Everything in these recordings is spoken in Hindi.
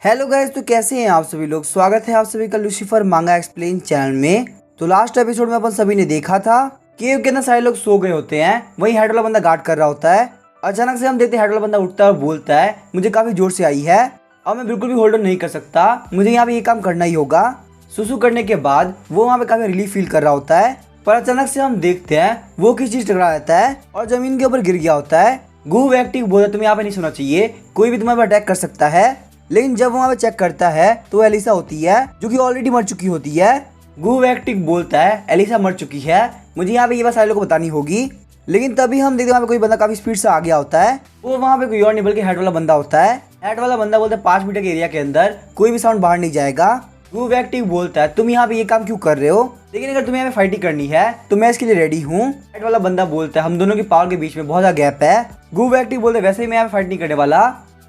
हेलो गाइस, तो कैसे हैं आप सभी लोग। स्वागत है आप सभी का लूसीफर मांगा एक्सप्लेन चैनल में। तो लास्ट एपिसोड में अपन सभी ने देखा था केव के अंदर सारे लोग सो गए होते हैं, वही हेड वाला बंदा गार्ड कर रहा होता है। अचानक से हम देखते हैं हेड वाला बंदा उठता है और बोलता है मुझे काफी जोर से आई है, अब मैं बिल्कुल भी होल्ड ऑन नहीं कर सकता, मुझे यहाँ पे ये काम करना ही होगा। सुसु करने के बाद वो वहाँ पे काफी रिलीफ फील कर रहा होता है, पर अचानक से हम देखते हैं वो किसी चीज टकरा जाता है और जमीन के ऊपर गिर गया होता है। गूव एक्टिव बोलता है तुम्हें यहाँ पे नहीं सोना चाहिए, कोई भी तुम्हारे पर अटैक कर सकता है। लेकिन जब वहाँ पे चेक करता है तो एलिसा होती है जो कि ऑलरेडी मर चुकी होती है। गूव एक्टिव बोलता है एलिसा मर चुकी है, मुझे यहाँ पे ये बात सारे लोगों को बतानी होगी। लेकिन तभी हम देखते हैं वहाँ पे कोई बंदा काफी स्पीड से आ गया होता है। वो वहाँ पे कोई और नहीं बल्कि हेड वाला बंदा होता है। हेड वाला बंदा बोलता है 5 मीटर के एरिया के अंदर कोई भी साउंड बाहर नहीं जाएगा। गूव एक्टिव बोलता है तुम यहाँ पे ये काम क्यों कर रहे हो, लेकिन अगर तुम्हें यहाँ पे फाइटिंग करनी है तो मैं इसके लिए रेडी हूँ। हेड वाला बंदा बोलता है हम दोनों की पावर के बीच में बहुत ज्यादा गैप है। गूव एक्टिव बोलते है वैसे ही मैं यहाँ पे फाइट नहीं करने वाला,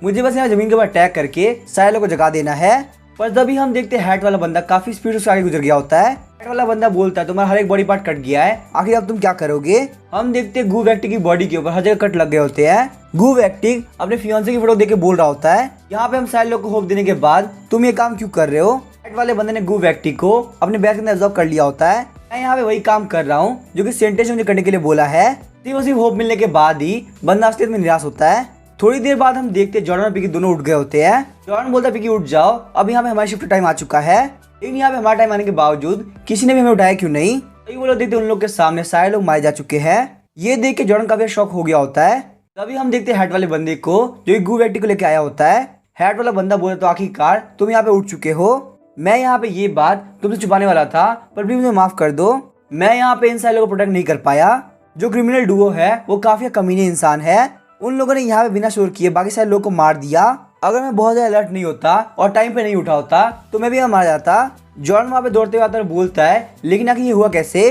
मुझे बस यहाँ जमीन के ऊपर अटैक करके सारे लोगों को जगा देना है। पर तभी हम देखते हैं हेड वाला बंदा काफी स्पीड से आगे गुजर गया होता है। हेड वाला बंदा बोलता है तुम्हारा हर एक बॉडी पार्ट कट गया है, आखिर अब तुम क्या करोगे। हम देखते हैं गूव एक्टिव की बॉडी के ऊपर हर जगह कट लग गए होते हैं। गूव एक्टिव अपने फियांसे की फोटो देख के बोल रहा होता है यहाँ पे हम सारे लोग को होप देने के बाद तुम ये काम क्यों कर रहे हो। हेड वाले बंदे ने गूव एक्टिव को अपने बैग के अंदर एब्जॉर्ब कर लिया होता है। मैं यहाँ पे वही काम कर रहा हूँ जो कि सेंटेंस मुझे करने के लिए बोला है। सिर्फ होप मिलने के बाद ही बंदा असलियत में निराश होता है। थोड़ी देर बाद हम देखते हैं जॉर्डन और पिकी दोनों उठ गए होते हैं। जॉर्डन बोलता है पिकी उठ जाओ, अब यहाँ पे हमारी शिफ्ट टाइम आ चुका है। लेकिन यहाँ पे हमारा टाइम आने के बावजूद किसी ने भी हमें उठाया क्यों नहीं। तभी वो लोग देखते उन लोग के सामने सारे लोग मारे जा चुके हैं। ये देख के जॉर्डन काफी शॉक हो गया होता है। तभी हम देखते हैं हेड वाले बंदे को जो गूव एक्टिव को लेके आया होता है। हेड वाला बंदा बोले तो आखिरकार तुम यहाँ पे उठ चुके हो, मैं यहाँ पे ये बात तुमसे छुपाने वाला था, पर प्लीज मुझे माफ कर दो, मैं यहाँ पे इन सारे लोगों को प्रोटेक्ट नहीं कर पाया। जो क्रिमिनल डुओ है वो काफी कमीने इंसान है, उन लोगों ने यहाँ पे बिना शोर किए बाकी सारे लोगों को मार दिया। अगर मैं बहुत ज्यादा अलर्ट नहीं होता और टाइम पे नहीं उठा होता तो मैं भी यहाँ मारा जाता। जॉर्डन वहाँ पे दौड़ते हुए आता है बोलता है लेकिन आखिर ये हुआ कैसे।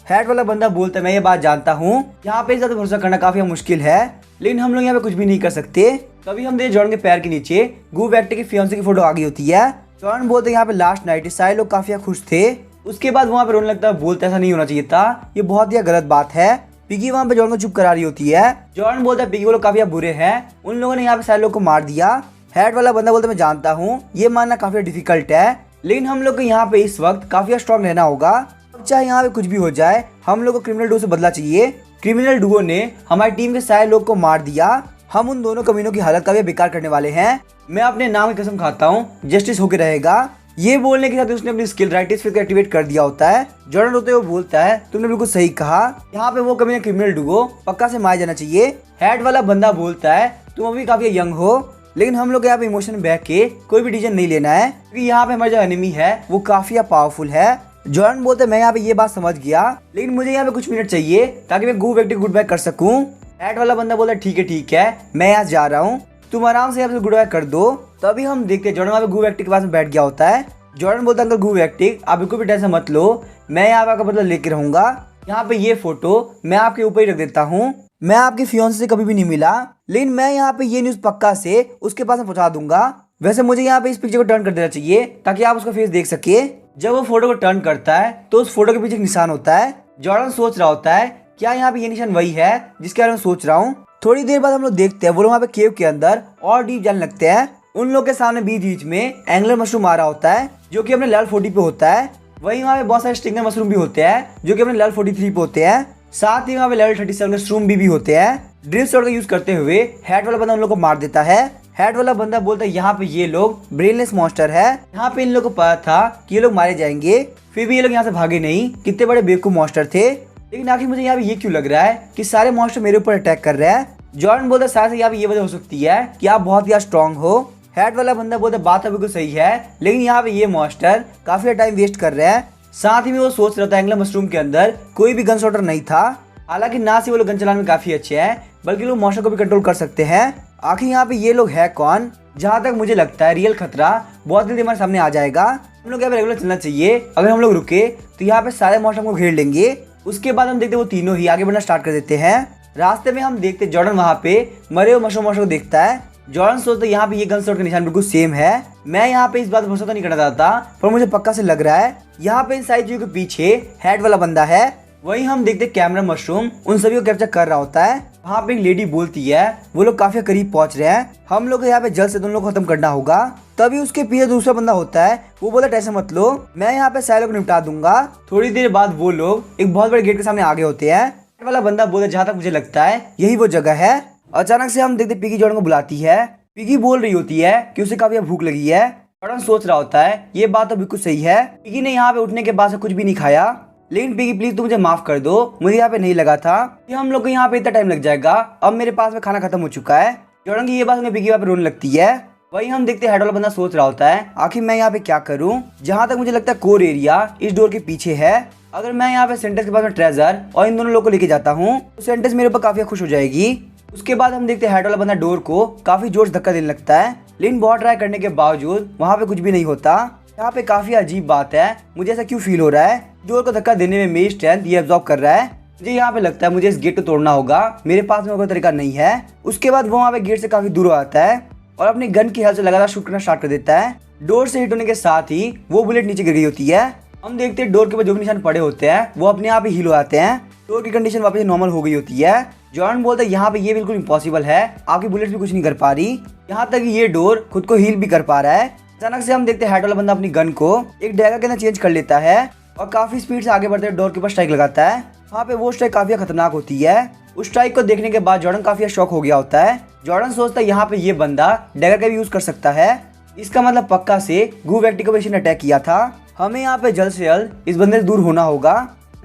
हेड वाला बंदा बोलता है मैं ये बात जानता हूँ, यहाँ पे ज्यादा भरोसा करना काफी मुश्किल है, लेकिन हम लोग यहाँ पे कुछ भी नहीं कर सकते। तभी हम देखते जॉर्डन के पैर के नीचे गूव एक्टिव की फियांसे की फोटो आ गई होती है। जॉर्डन बोलते हैं यहाँ पे लास्ट नाइट सारे लोग काफी खुश थे। उसके बाद वहाँ पे रोने लगता है, बोलता ऐसा नहीं होना चाहिए था, ये बहुत ही गलत बात है। पिकी वहाँ पे जॉर्डन को चुप करा रही होती है। जॉर्डन बोलता है पिकी वो लोग काफी बुरे हैं, उन लोगों ने यहाँ पे सारे लोग को मार दिया। हेड वाला बंदा बोलता है मैं जानता हूँ ये मानना काफी डिफिकल्ट है, लेकिन हम लोग को यहाँ पे इस वक्त काफी स्ट्रॉन्ग रहना होगा। अब चाहे यहाँ पे कुछ भी हो जाए हम लोग को क्रिमिनल डुओ से बदला चाहिए। क्रिमिनल डुओ ने हमारी टीम के सारे लोग को मार दिया, हम उन दोनों कमीनों की हालत काफी बेकार करने वाले हैं। मैं अपने नाम की कसम खाता हूँ जस्टिस होके रहेगा। ये बोलने के साथ उसने अपनी स्किल राइटिस फिर एक्टिवेट कर दिया होता है। जॉर्डन होते हुए बोलता है तुमने बिल्कुल सही कहा, यहाँ पे वो कभी क्रिमिनल डुओ पक्का से मारा जाना चाहिए। हेड वाला बंदा बोलता है तुम अभी काफी यंग हो, लेकिन हम लोग यहाँ पे इमोशन बह के कोई भी डिसीजन नहीं लेना है, क्योंकि यहाँ पे हमारा जो एनिमी है वो काफी पावरफुल है। जॉर्डन बोलते है मैं यहाँ पे ये बात समझ गया, लेकिन मुझे यहाँ पे कुछ मिनट चाहिए ताकि मैं गूव एक्टिव गुड बाय कर सकूँ। हेड वाला बंदा बोलता है ठीक है मैं यहाँ जा रहा हूँ, तुम आराम से यहाँ पे गुड बाय कर दो। तभी हम देखते हैं जॉर्डन वहाँ पे गूव एक्टिव के पास में बैठ गया होता है। जॉर्डन बोलता है अंकल गूव एक्टिव आप बिल्कुल भी टेंशन मत लो, मैं यहाँ पे आपका बदला लेके रहूंगा। यहाँ पे ये फोटो मैं आपके ऊपर ही रख देता हूँ, मैं आपकी फियांसे से कभी भी नहीं मिला, लेकिन मैं यहाँ पे ये न्यूज पक्का से उसके पास में पहुंचा दूंगा। वैसे मुझे यहाँ पे इस पिक्चर को टर्न कर देना चाहिए ताकि आप उसका फेस देख सके। जब वो फोटो को टर्न करता है तो उस फोटो के पीछे एक निशान होता है। जॉर्डन सोच रहा होता है क्या यहाँ पे ये निशान वही है जिसके बारे में सोच रहा हूँ। थोड़ी देर बाद हम लोग देखते हैं वो लोग वहाँ पे केव के अंदर और डीप जाने लगते हैं। उन लोग के सामने बीच में एंगलर मशरूम आ रहा होता है जो कि अपने लेवल 40 पे होता है। वहीं वहाँ पे बहुत सारे स्टिंगर मशरूम भी होते हैं जो कि अपने लेवल 43 पे होते हैं। साथ ही वहाँ पे लेवल 37 मशरूम भी होते हैं। ड्रिल शॉट का यूज करते हुए हेड वाला बंदा उन लोग को मार देता है। हेड वाला बंदा बोलता है यहाँ पे ये लोग ब्रेनलेस मॉन्स्टर है, यहाँ पे इन लोग को पता था कि ये लोग मारे जाएंगे, फिर भी ये लोग यहाँ से भागे नहीं, कितने बड़े बेवकूफ मॉन्स्टर थे। लेकिन आखिर मुझे यहाँ पे ये क्यों लग रहा है कि सारे मॉन्स्टर मेरे ऊपर अटैक कर रहे हैं। जॉर्डन बोलता है शायद यहाँ पे ये वजह हो सकती है कि आप बहुत ही स्ट्रॉन्ग हो। हेड वाला बंदा बोलता है बात बिल्कुल सही है, लेकिन यहाँ पे ये मॉन्स्टर काफी टाइम वेस्ट कर रहे हैं। साथ ही में वो सोच रहा था एंगलर मशरूम के अंदर कोई भी गन शॉटर नहीं था। हालांकि ना से वो लोग गन चलाने में काफी अच्छे हैं, बल्कि लोग मॉन्स्टर को भी कंट्रोल कर सकते हैं। आखिर यहाँ पे ये लोग है कौन। जहाँ तक मुझे लगता है रियल खतरा बहुत जल्दी हमारे सामने आ जाएगा, हम लोग यहाँ पे रेगुलर चलना चाहिए। अगर हम लोग रुके तो यहाँ पे सारे मॉन्स्टर को घेर लेंगे। उसके बाद हम देखते वो तीनों ही आगे बढ़ना स्टार्ट कर देते हैं। रास्ते में हम देखते जॉर्डन वहाँ पे मरे हुए मशरूम मॉन्स्टर को देखता है। जॉर्डन सोचता है यहाँ पे ये गन शॉट का निशान बिल्कुल सेम है। मैं यहाँ पे इस बात पर भरोसा तो नहीं करना चाहता, पर मुझे पक्का से लग रहा है यहाँ पे इन सारी चीजों के पीछे हेड वाला बंदा है। वहीं हम देखते कैमरा मशरूम उन सभी को कैप्चर कर रहा होता है। वहाँ पे एक लेडी बोलती है वो लोग काफी करीब पहुंच रहे हैं, हम लोग यहाँ पे जल्द से दोनों को खत्म करना होगा। तभी उसके पीछे दूसरा बंदा होता है, वो बोला टेंशन मत लो, मैं यहाँ पे सारे को निपटा दूंगा। थोड़ी देर बाद वो लोग एक बहुत बड़े गेट के सामने आगे होते हैं। वाला बंदा बोलता जहाँ तक मुझे लगता है यही वो जगह है। अचानक से हम देखते पिगी जॉर्डन को बुलाती है। पिगी बोल रही होती है कि उसे काफी भूख लगी है। जॉर्डन सोच रहा होता है ये बात तो बिल्कुल सही है, पिगी ने यहाँ पे उठने के बाद से कुछ भी नहीं खाया। लेकिन पिगी प्लीज तुम मुझे माफ कर दो, मुझे यहाँ पे नहीं लगा था कि हम लोग को यहाँ पे इतना टाइम लग जाएगा, अब मेरे पास में खाना खत्म हो चुका है। जॉर्डन की ये बात सुनकर पिगी वहाँ पे रोने लगती है। वही हम देखते हेड वाला बंदा सोच रहा होता है आखिर मैं यहाँ पे क्या करूँ। जहाँ तक मुझे लगता है कोर एरिया इस डोर के पीछे है। अगर मैं यहाँ पे सेंटेंस के पास में ट्रेजर और इन दोनों लोगों को लेके जाता हूँ तो सेंटेंस मेरे ऊपर काफी खुश हो जाएगी। उसके बाद हम देखते हैं हेड वाला बंदा डोर को काफी जोर से धक्का देने लगता है, लेकिन बहुत ट्राई करने के बावजूद वहाँ पे कुछ भी नहीं होता। यहाँ पे काफी अजीब बात है, मुझे ऐसा क्यों फील हो रहा है, डोर को धक्का देने में मेरी स्ट्रेंथ ये एब्जॉर्ब कर रहा है। मुझे यहाँ पे लगता है मुझे इस गेट को तोड़ना होगा, मेरे पास में कोई तरीका नहीं है। उसके बाद वो वहाँ पे गेट से काफी दूर आता है और अपनी गन की हेल्प से लगातार शूट करना स्टार्ट कर देता है। डोर से हिट होने के साथ ही वो बुलेट नीचे गिर गई होती है। हम देखते हैं डोर के ऊपर जो भी निशान पड़े होते हैं वो अपने आप ही हील हो आते हैं। डोर की कंडीशन वापस नॉर्मल हो गई होती है। जॉर्डन बोलता है यहाँ पे ये बिल्कुल इम्पॉसिबल है, आपकी बुलेट भी कुछ नहीं कर पा रही, यहाँ तक ये डोर खुद को हील भी कर पा रहा है। अचानक से हम देखते हैं हेड वाला बंदा अपनी गन को एक डैगर के अंदर चेंज कर लेता है और काफी स्पीड से आगे बढ़ते डोर के ऊपर स्ट्राइक लगाता है। वहाँ पे वो स्ट्राइक काफी खतरनाक होती है। उस स्ट्राइक को देखने के बाद जॉर्डन काफी शॉक हो गया होता है। जॉर्डन सोचता है यहाँ पे ये बंदा डैगर का भी यूज कर सकता है, इसका मतलब पक्का से गू व्यक्ति को भी अटैक किया था। हमें यहाँ पे जल्द से जल्द इस बंदे से दूर होना होगा,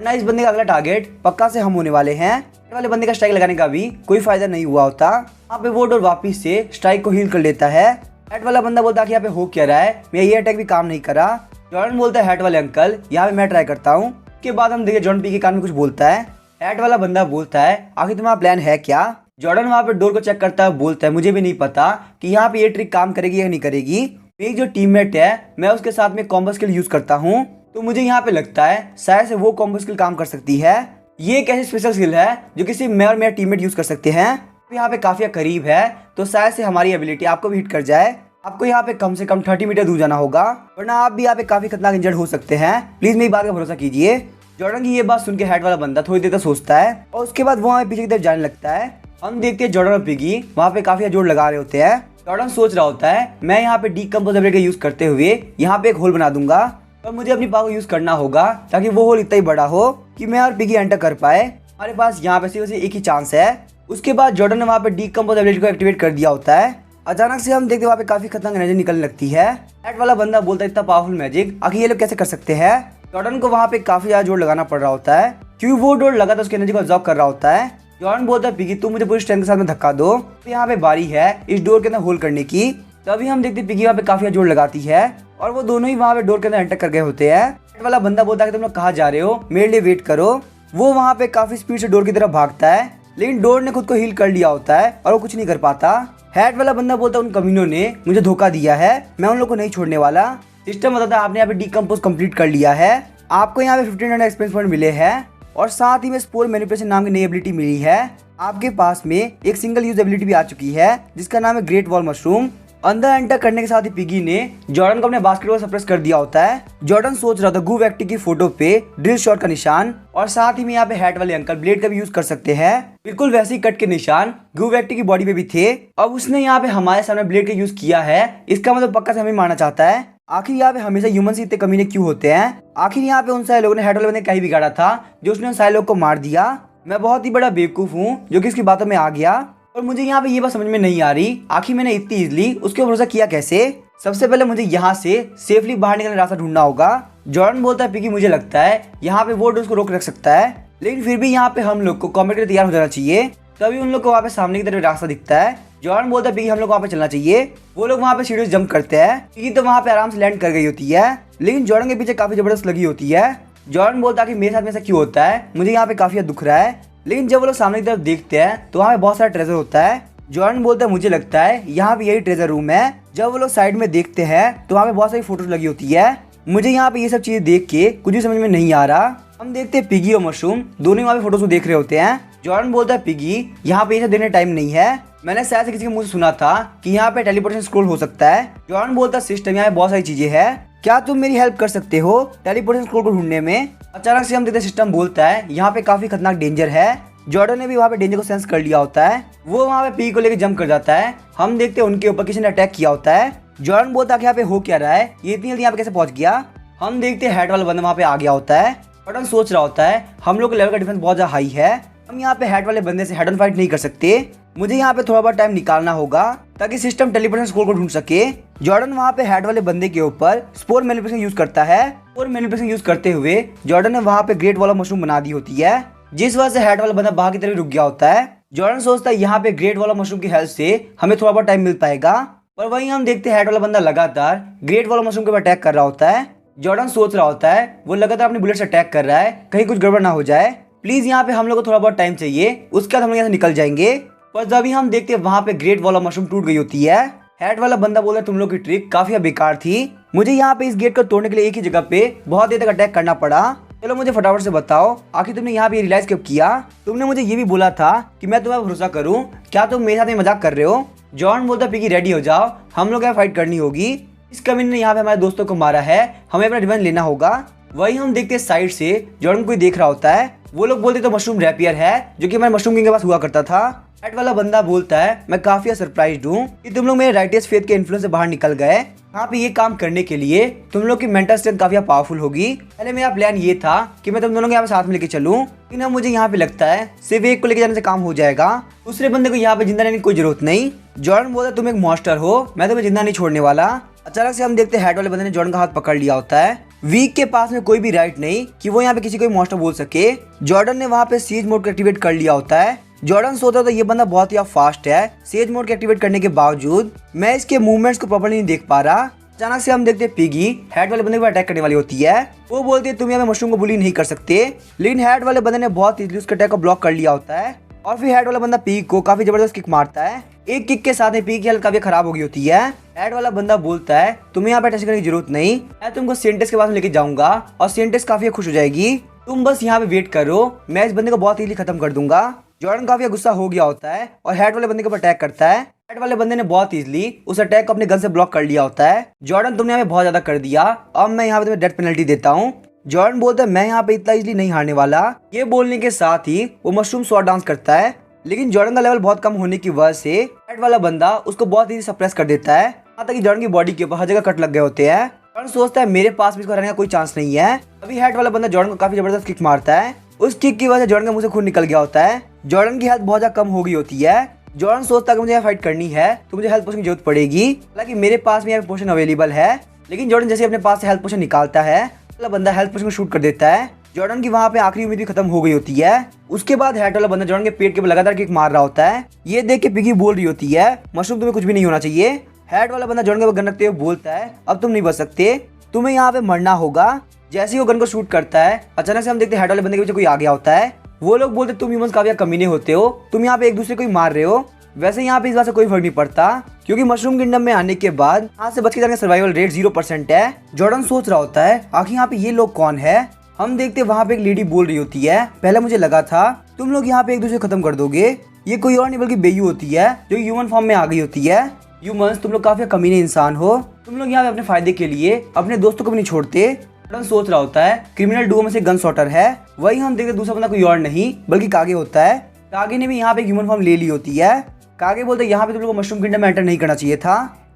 ना इस बंदे का अगला टारगेट पक्का से हम होने वाले हैं। वाले बंदे का स्ट्राइक लगाने का भी कोई फायदा नहीं हुआ होता। यहाँ पे वो डोर वापिस से स्ट्राइक को हील कर लेता है। हेड वाला बंदा बोलता है कि यहाँ पे हो क्या रहा है, मैं ये अटैक भी काम नहीं करा। जॉर्डन बोलता है हेड वाले अंकल यहाँ पे मैं ट्राई करता हूँ। उसके बाद हम देखे जॉर्डन पी के कान में कुछ बोलता है। हेड वाला बंदा बोलता है आखिर तुम्हारा प्लान है क्या। जॉर्डन वहाँ पे डोर को चेक करता है, बोलता है मुझे भी नहीं पता कि यहाँ पे ये ट्रिक काम करेगी या नहीं करेगी। मेरी जो टीममेट है मैं उसके साथ में कॉम्बो स्किल यूज करता हूँ, तो मुझे यहाँ पे लगता है शायद से वो कॉम्बो स्किल काम कर सकती है। ये एक ऐसी स्पेशल स्किल है जो किसी मैं और मेरा टीममेट यूज कर सकते हैं। यहाँ पे काफी करीब है तो शायद से हमारी एबिलिटी आपको भी हिट कर जाए। आपको यहाँ पे कम से कम 30 मीटर दूर जाना होगा, वरना आप भी यहाँ पे काफी खतरनाक इंजर्ड हो सकते हैं। प्लीज मेरी बात का भरोसा कीजिए। जॉर्डन की ये बात सुन के हेड वाला बंदा थोड़ी देर तक सोचता है और उसके बाद वो पीछे की तरफ जाने लगता है। हम देखते हैं जॉर्डन और पिगी वहाँ पे काफी जोर लगा रहे होते हैं। जॉर्डन सोच रहा होता है मैं यहाँ पे डीकंपोज एबिलिटी का यूज करते हुए यहाँ पे एक होल बना दूंगा और मुझे अपनी पावर यूज करना होगा ताकि वो होल इतना ही बड़ा हो कि मैं और पिगी एंटर कर पाए। हमारे पास यहाँ पे सिर्फ एक ही चांस है। उसके बाद जॉर्डन ने वहाँ पे डीकंपोज एबिलिटी को एक्टिवेट कर दिया होता है। अचानक से हम देखते वहाँ पे काफी खतरनाक एनर्जी निकलने लगती है। हेड वाला बंदा बोलता है इतना पावरफुल मैजिक आखिर ये लोग कैसे कर सकते हैं। जॉर्डन को वहाँ पे काफी ज्यादा जोर लगाना पड़ रहा होता है क्योंकि वो डोर लगा तो उसकी एनर्जी को अब्सॉर्ब कर रहा होता है। जॉर्डन बोलता है पिगी तुम मुझे पूरी स्ट्रेंथ के साथ में धक्का दो, तो यहाँ पे बारी है इस डोर के अंदर होल करने की। तभी हम देखते पिगी वहाँ पे काफी जोर लगाती है और वो दोनों ही वहाँ पे डोर के अंदर एंटर कर गए होते हैं। हेड वाला बंदा बोलता है कि तुम लोग कहाँ जा रहे हो, मेरे लिए वेट करो। वो वहाँ पे काफी स्पीड से डोर की तरफ भागता है, लेकिन डोर ने खुद को हील कर लिया होता है और वो कुछ नहीं कर पाता। हेड वाला बंदा बोलता है उन कमीनों ने मुझे धोखा दिया है, मैं उन लोग को नहीं छोड़ने वाला। सिस्टम बताता है आपने यहाँ पे डीकंपोज कंप्लीट कर लिया है, आपको यहाँ पे 1500 एक्सपीरियंस पॉइंट मिले हैं और साथ ही में स्पोर मैनिपुलेशन नाम की नई एबिलिटी मिली है। आपके पास में एक सिंगल यूज एबिलिटी भी आ चुकी है जिसका नाम है ग्रेट वॉल मशरूम। अंदर एंटर करने के साथ ही पिगी ने जॉर्डन को अपने बास्केटबॉल सप्रेस कर दिया होता है। जॉर्डन सोच रहा था गू व्यक्ति की फोटो पे ड्रिल शॉट का निशान और साथ ही में यहाँ पे हेड वाले अंकल ब्लेड का भी यूज कर सकते हैं। बिल्कुल वैसे ही कट के निशान गू व्यक्ति की बॉडी पे भी थे। अब उसने यहाँ पे हमारे सामने ब्लेड का यूज किया है, इसका मतलब पक्का से हमें मारना चाहता है। आखिर यहाँ पे हमेशा ह्यूमन से इतने कमीने क्यों होते हैं। आखिर यहाँ पे उन सारे लोगों ने हेड वाले बंदे क्या ही बिगाड़ा था जो उसने उन सारे लोग को मार दिया। मैं बहुत ही बड़ा बेवकूफ हूँ जो कि इसकी बातों में आ गया और मुझे यहाँ पे ये बात समझ में नहीं आ रही आखिर मैंने इतनी इजीली उसके भरोसा किया कैसे। सबसे पहले मुझे यहाँ से सेफली बाहर निकलने का रास्ता ढूंढना होगा। जॉर्डन बोलता है पिगी मुझे लगता है यहाँ पे वो उसको रोक रख सकता है, लेकिन फिर भी यहाँ पे हम लोग को कॉम्बैट के लिए तैयार हो जाना चाहिए। तभी उन लोग को वहाँ पे सामने की तरफ रास्ता दिखता है। जॉर्डन बोलता है पिगी हम लोग वहाँ पे चलना चाहिए। वो लोग वहाँ पे सीढ़ी से जंप करते हैं। पिगी तो वहाँ पे आराम से लैंड कर गई होती है, लेकिन जॉर्डन के पीछे काफी जबरदस्त लगी होती है। जॉर्डन बोलता है कि मेरे साथ में ऐसा क्यों होता है, मुझे यहाँ पे काफी दुख रहा है। लेकिन जब वो लोग सामने की तरफ देखते हैं तो वहाँ पे बहुत सारा ट्रेजर होता है। जॉर्डन बोलता है मुझे लगता है यहाँ पे यही ट्रेजर रूम है। जब वो लोग साइड में देखते हैं तो वहाँ पे बहुत सारी फोटोज लगी होती है। मुझे यहाँ पे ये सब चीजें देख के कुछ भी समझ में नहीं आ रहा। हम देखते हैं पिगी और मशरूम दोनों वहाँ पे फोटोज को देख रहे होते हैं। जॉर्डन बोलता है पिगी यहाँ पे ये सब देने टाइम नहीं है, मैंने शायद से किसी के मुंह से सुना था कि यहाँ पे टेलीपोर्टेशन स्क्रॉल हो सकता है। जॉर्डन बोलता है सिस्टम यहाँ पे बहुत सारी चीजें हैं, क्या तुम मेरी हेल्प कर सकते हो टेलीपोर्टेशन स्क्रॉल को ढूंढने में। अचानक से हम देखते सिस्टम बोलता है यहाँ पे काफी खतरनाक डेंजर है, जॉर्डन ने भी वहाँ पे डेंजर को सेंस कर लिया होता है। वो वहाँ पे पी को लेकर जंप कर जाता है। हम देखते हैं उनके ऊपर किसी ने अटैक किया होता है। जॉर्डन बोलता है कि यहाँ पे हो क्या रहा है, ये इतनी जल्दी यहाँ पे कैसे पहुंच गया। हम देखते हैं हैट वाला बंदा वहाँ पे आ गया होता है। जॉर्डन सोच रहा होता है हम लोग के लेवल का डिफेंस बहुत ज्यादा हाई है, हम यहाँ पे हैट वाले बंदे से हेड ऑन फाइट नहीं कर सकते। मुझे यहाँ पे थोड़ा बहुत टाइम निकालना होगा ताकि सिस्टम टेलीपोर्टेशन स्कोर को ढूंढ सके। जॉर्डन वहाँ पे हैट वाले बंदे के ऊपर स्पोर मैनिपुलेशन यूज करता है। स्पोर मैनिपुलेशन यूज करते हुए जॉर्डन ने वहाँ पे ग्रेट वाला मशरूम बना दी होती है, जिस वजह से हैट वाला बंदा बाहर की तरफ रुक गया होता है। जॉर्डन सोचता है यहाँ पे ग्रेट वाला मशरूम की हेल्प से हमें थोड़ा बहुत टाइम मिल पाएगा, पर वहीं हम देखते हैं हैट वाला बंदा लगातार ग्रेट वाला मशरूम के ऊपर अटैक कर रहा होता है। जॉर्डन सोच रहा होता है वो लगातार अपनी बुलेट से अटैक कर रहा है, कहीं कुछ गड़बड़ ना हो जाए, प्लीज यहाँ पे हम लोग को थोड़ा बहुत टाइम चाहिए, उसके बाद हम यहाँ से निकल जाएंगे। पर जब ही हम देखते हैं वहाँ पे ग्रेट वाला मशरूम टूट गई होती है। हैट वाला बंदा बोलता है तुम लोग की ट्रिक काफी बेकार थी, मुझे यहाँ पे इस गेट को तोड़ने के लिए एक ही जगह पे बहुत देर तक अटैक करना पड़ा। चलो मुझे फटाफट से बताओ आखिर तुमने यहाँ पे रियलाइज कब किया। तुमने मुझे ये भी बोला था कि मैं तुम्हें भरोसा करूँ, क्या तुम मेरे साथ में मजाक कर रहे हो। जॉन बोलता है पिगी रेडी हो जाओ, हम लोग यहाँ फाइट करनी होगी। इस कमीने ने यहाँ पे हमारे दोस्तों को मारा है, हमें अपना रिवेंज लेना होगा। वही हम देखते हैं साइड से जॉर्डन कोई देख रहा होता है। वो लोग बोलते तो मशरूम रैपियर है जो कि हमारे मशरूम किंग के पास हुआ करता था। हैट वाला बंदा बोलता है मैं काफी सरप्राइज्ड हूँ कि तुम लोग मेरे राइटियस फेथ के इन्फ्लुएंस से बाहर निकल गए। यहाँ पे ये काम करने के लिए तुम लोग की मेंटल स्ट्रेंथ काफी पावरफुल होगी। पहले मेरा प्लान ये था कि मैं तुम दोनों को यहाँ पे साथ में लेके चलूं, लेकिन अब मुझे यहाँ पे लगता है सिर्फ एक को लेके जाने से काम हो जाएगा, दूसरे बंदे को यहाँ पे जिंदा रहने की कोई जरूरत नहीं। जॉर्डन बोलता है तुम एक मॉन्स्टर हो, मैं तुम्हें जिंदा नहीं छोड़ने वाला। अचानक से हम देखते हैं हैट वाले बंदे ने जॉर्डन का हाथ पकड़ लिया होता है। वीक के पास में कोई भी राइट नहीं कि वो यहाँ पे किसी को मॉन्स्टर बोल सके। जॉर्डन ने वहाँ पे सीज मोड को एक्टिवेट कर लिया होता है। जॉर्डन सोचता था ये बंदा बहुत ही फास्ट है, सेज मोड के एक्टिवेट करने के बावजूद मैं इसके मूवमेंट्स को प्रॉपर्ली नहीं देख पा रहा। अचानक से हम देखते हैं पिगी हैट वाले बंदे को अटैक करने वाली होती है। वो बोलती है तुम यहाँ मशरूम को बुली नहीं कर सकते, लेकिन हैट वाले बंदे ने बहुत इजीली उसके अटैक को ब्लॉक कर लिया होता है। और फिर हैट वाला बंदा पिगी को काफी जबरदस्त किक मारता है। एक किक के साथ में पिगी की हालत काफी खराब हो गई होती है। हैट वाला बंदा बोलता है तुम्हें यहाँ पे टेंशन करने की जरूरत नहीं, मैं तुमको सेंटेस के पास में लेके जाऊंगा और सेंटेस काफी खुश हो जाएगी, तुम बस यहाँ पे वेट करो, मैं इस बंदे को बहुत इजीली खत्म कर दूंगा। जॉर्डन काफी गुस्सा हो गया होता है और हैट वाले बंदे के ऊपर अटैक करता है। हैट वाले बंदे ने बहुत इजीली उस अटैक को अपने गन से ब्लॉक कर लिया होता है। जॉर्डन तुमने यहाँ पे बहुत ज्यादा कर दिया, अब मैं यहाँ पे तुम्हें डेथ पेनल्टी देता हूँ। जॉर्डन बोलता है मैं यहाँ पे इतना इजीली नहीं हारने वाला। ये बोलने के साथ ही वो मशरूम शॉट डांस करता है, लेकिन जॉर्डन का लेवल बहुत कम होने की वजह से हैट वाला बंदा उसको बहुत इजी सप्रेस कर देता है, यहाँ तक कि जॉर्डन की बॉडी के ऊपर हर जगह कट लग गए होते हैं। जॉर्डन सोचता है मेरे पास भी इसको हराने का कोई चांस नहीं है। अभी हैट वाला बंदा जॉर्डन को काफी जबरदस्त किक मारता है, उस किक की वजह से जॉर्डन के मुंह से खून निकल गया होता है। जॉर्डन की हेल्थ बहुत ज्यादा कम हो गई होती है। जॉर्डन सोचता है कि मुझे यहाँ फाइट करनी है तो मुझे हेल्थ पोशन की जरूरत पड़ेगी, हालांकि मेरे पास भी यहाँ पोशन अवेलेबल है, लेकिन जॉर्डन जैसे अपने पास से हेल्थ पोशन निकालता है वाला बंदा हेल्थ पोशन को शूट कर देता है। जॉर्डन की वहाँ पे आखिरी उम्मीद भी खत्म हो गई होती है। उसके बाद हैट वाला बंदा जॉर्डन के पेट के ऊपर लगातार किक मार रहा होता है। ये देख के पिगी बोल रही होती है मशरूम तुम्हें कुछ भी नहीं होना चाहिए। हैट वाला बंदा जॉर्डन के ऊपर गन रखते हुए बोलता है अब तुम नहीं बच सकते, तुम्हें यहाँ पे मरना होगा। जैसे ही वो गन को शूट करता है अचानक से हम देखते हैं हैट वाले बंदे के पीछे कोई आ गया होता है। वो लोग बोलते तुम ह्यूमंस काफी कमीने होते हो, तुम यहाँ पे एक दूसरे को ही मार रहे हो। वैसे यहाँ पे इस बात से कोई फर्क नहीं पड़ता क्योंकि मशरूम किंगडम में आने के बाद यहाँ से बच के जाने का सर्वाइवल रेट 0% है। जॉर्डन सोच रहा होता है आखिर यहाँ पे ये लोग कौन है। हम देखते वहाँ पे एक लेडी बोल रही होती है पहले मुझे लगा था तुम लोग यहाँ पे एक दूसरे खत्म कर दोगे, ये कोई और नहीं बल्कि बेयू होती है जो ह्यूमन फॉर्म में आ गई होती है। ह्यूमंस तुम लोग काफी कमीने इंसान हो, तुम लोग यहाँ पे अपने फायदे के लिए अपने दोस्तों को भी नहीं छोड़ते। जॉर्डन सोच रहा होता है क्रिमिनल डुओ में से गन शॉटर है। वही हम देखते दूसरा बंदा कोई और नहीं बल्कि कागे होता है। कागे ने भी यहाँ पे ह्यूमन फॉर्म ले ली होती है। कागे बोलते यहाँ पे तुम लोग को मशरूम किंगडम में एंटर नहीं करना चाहिए था,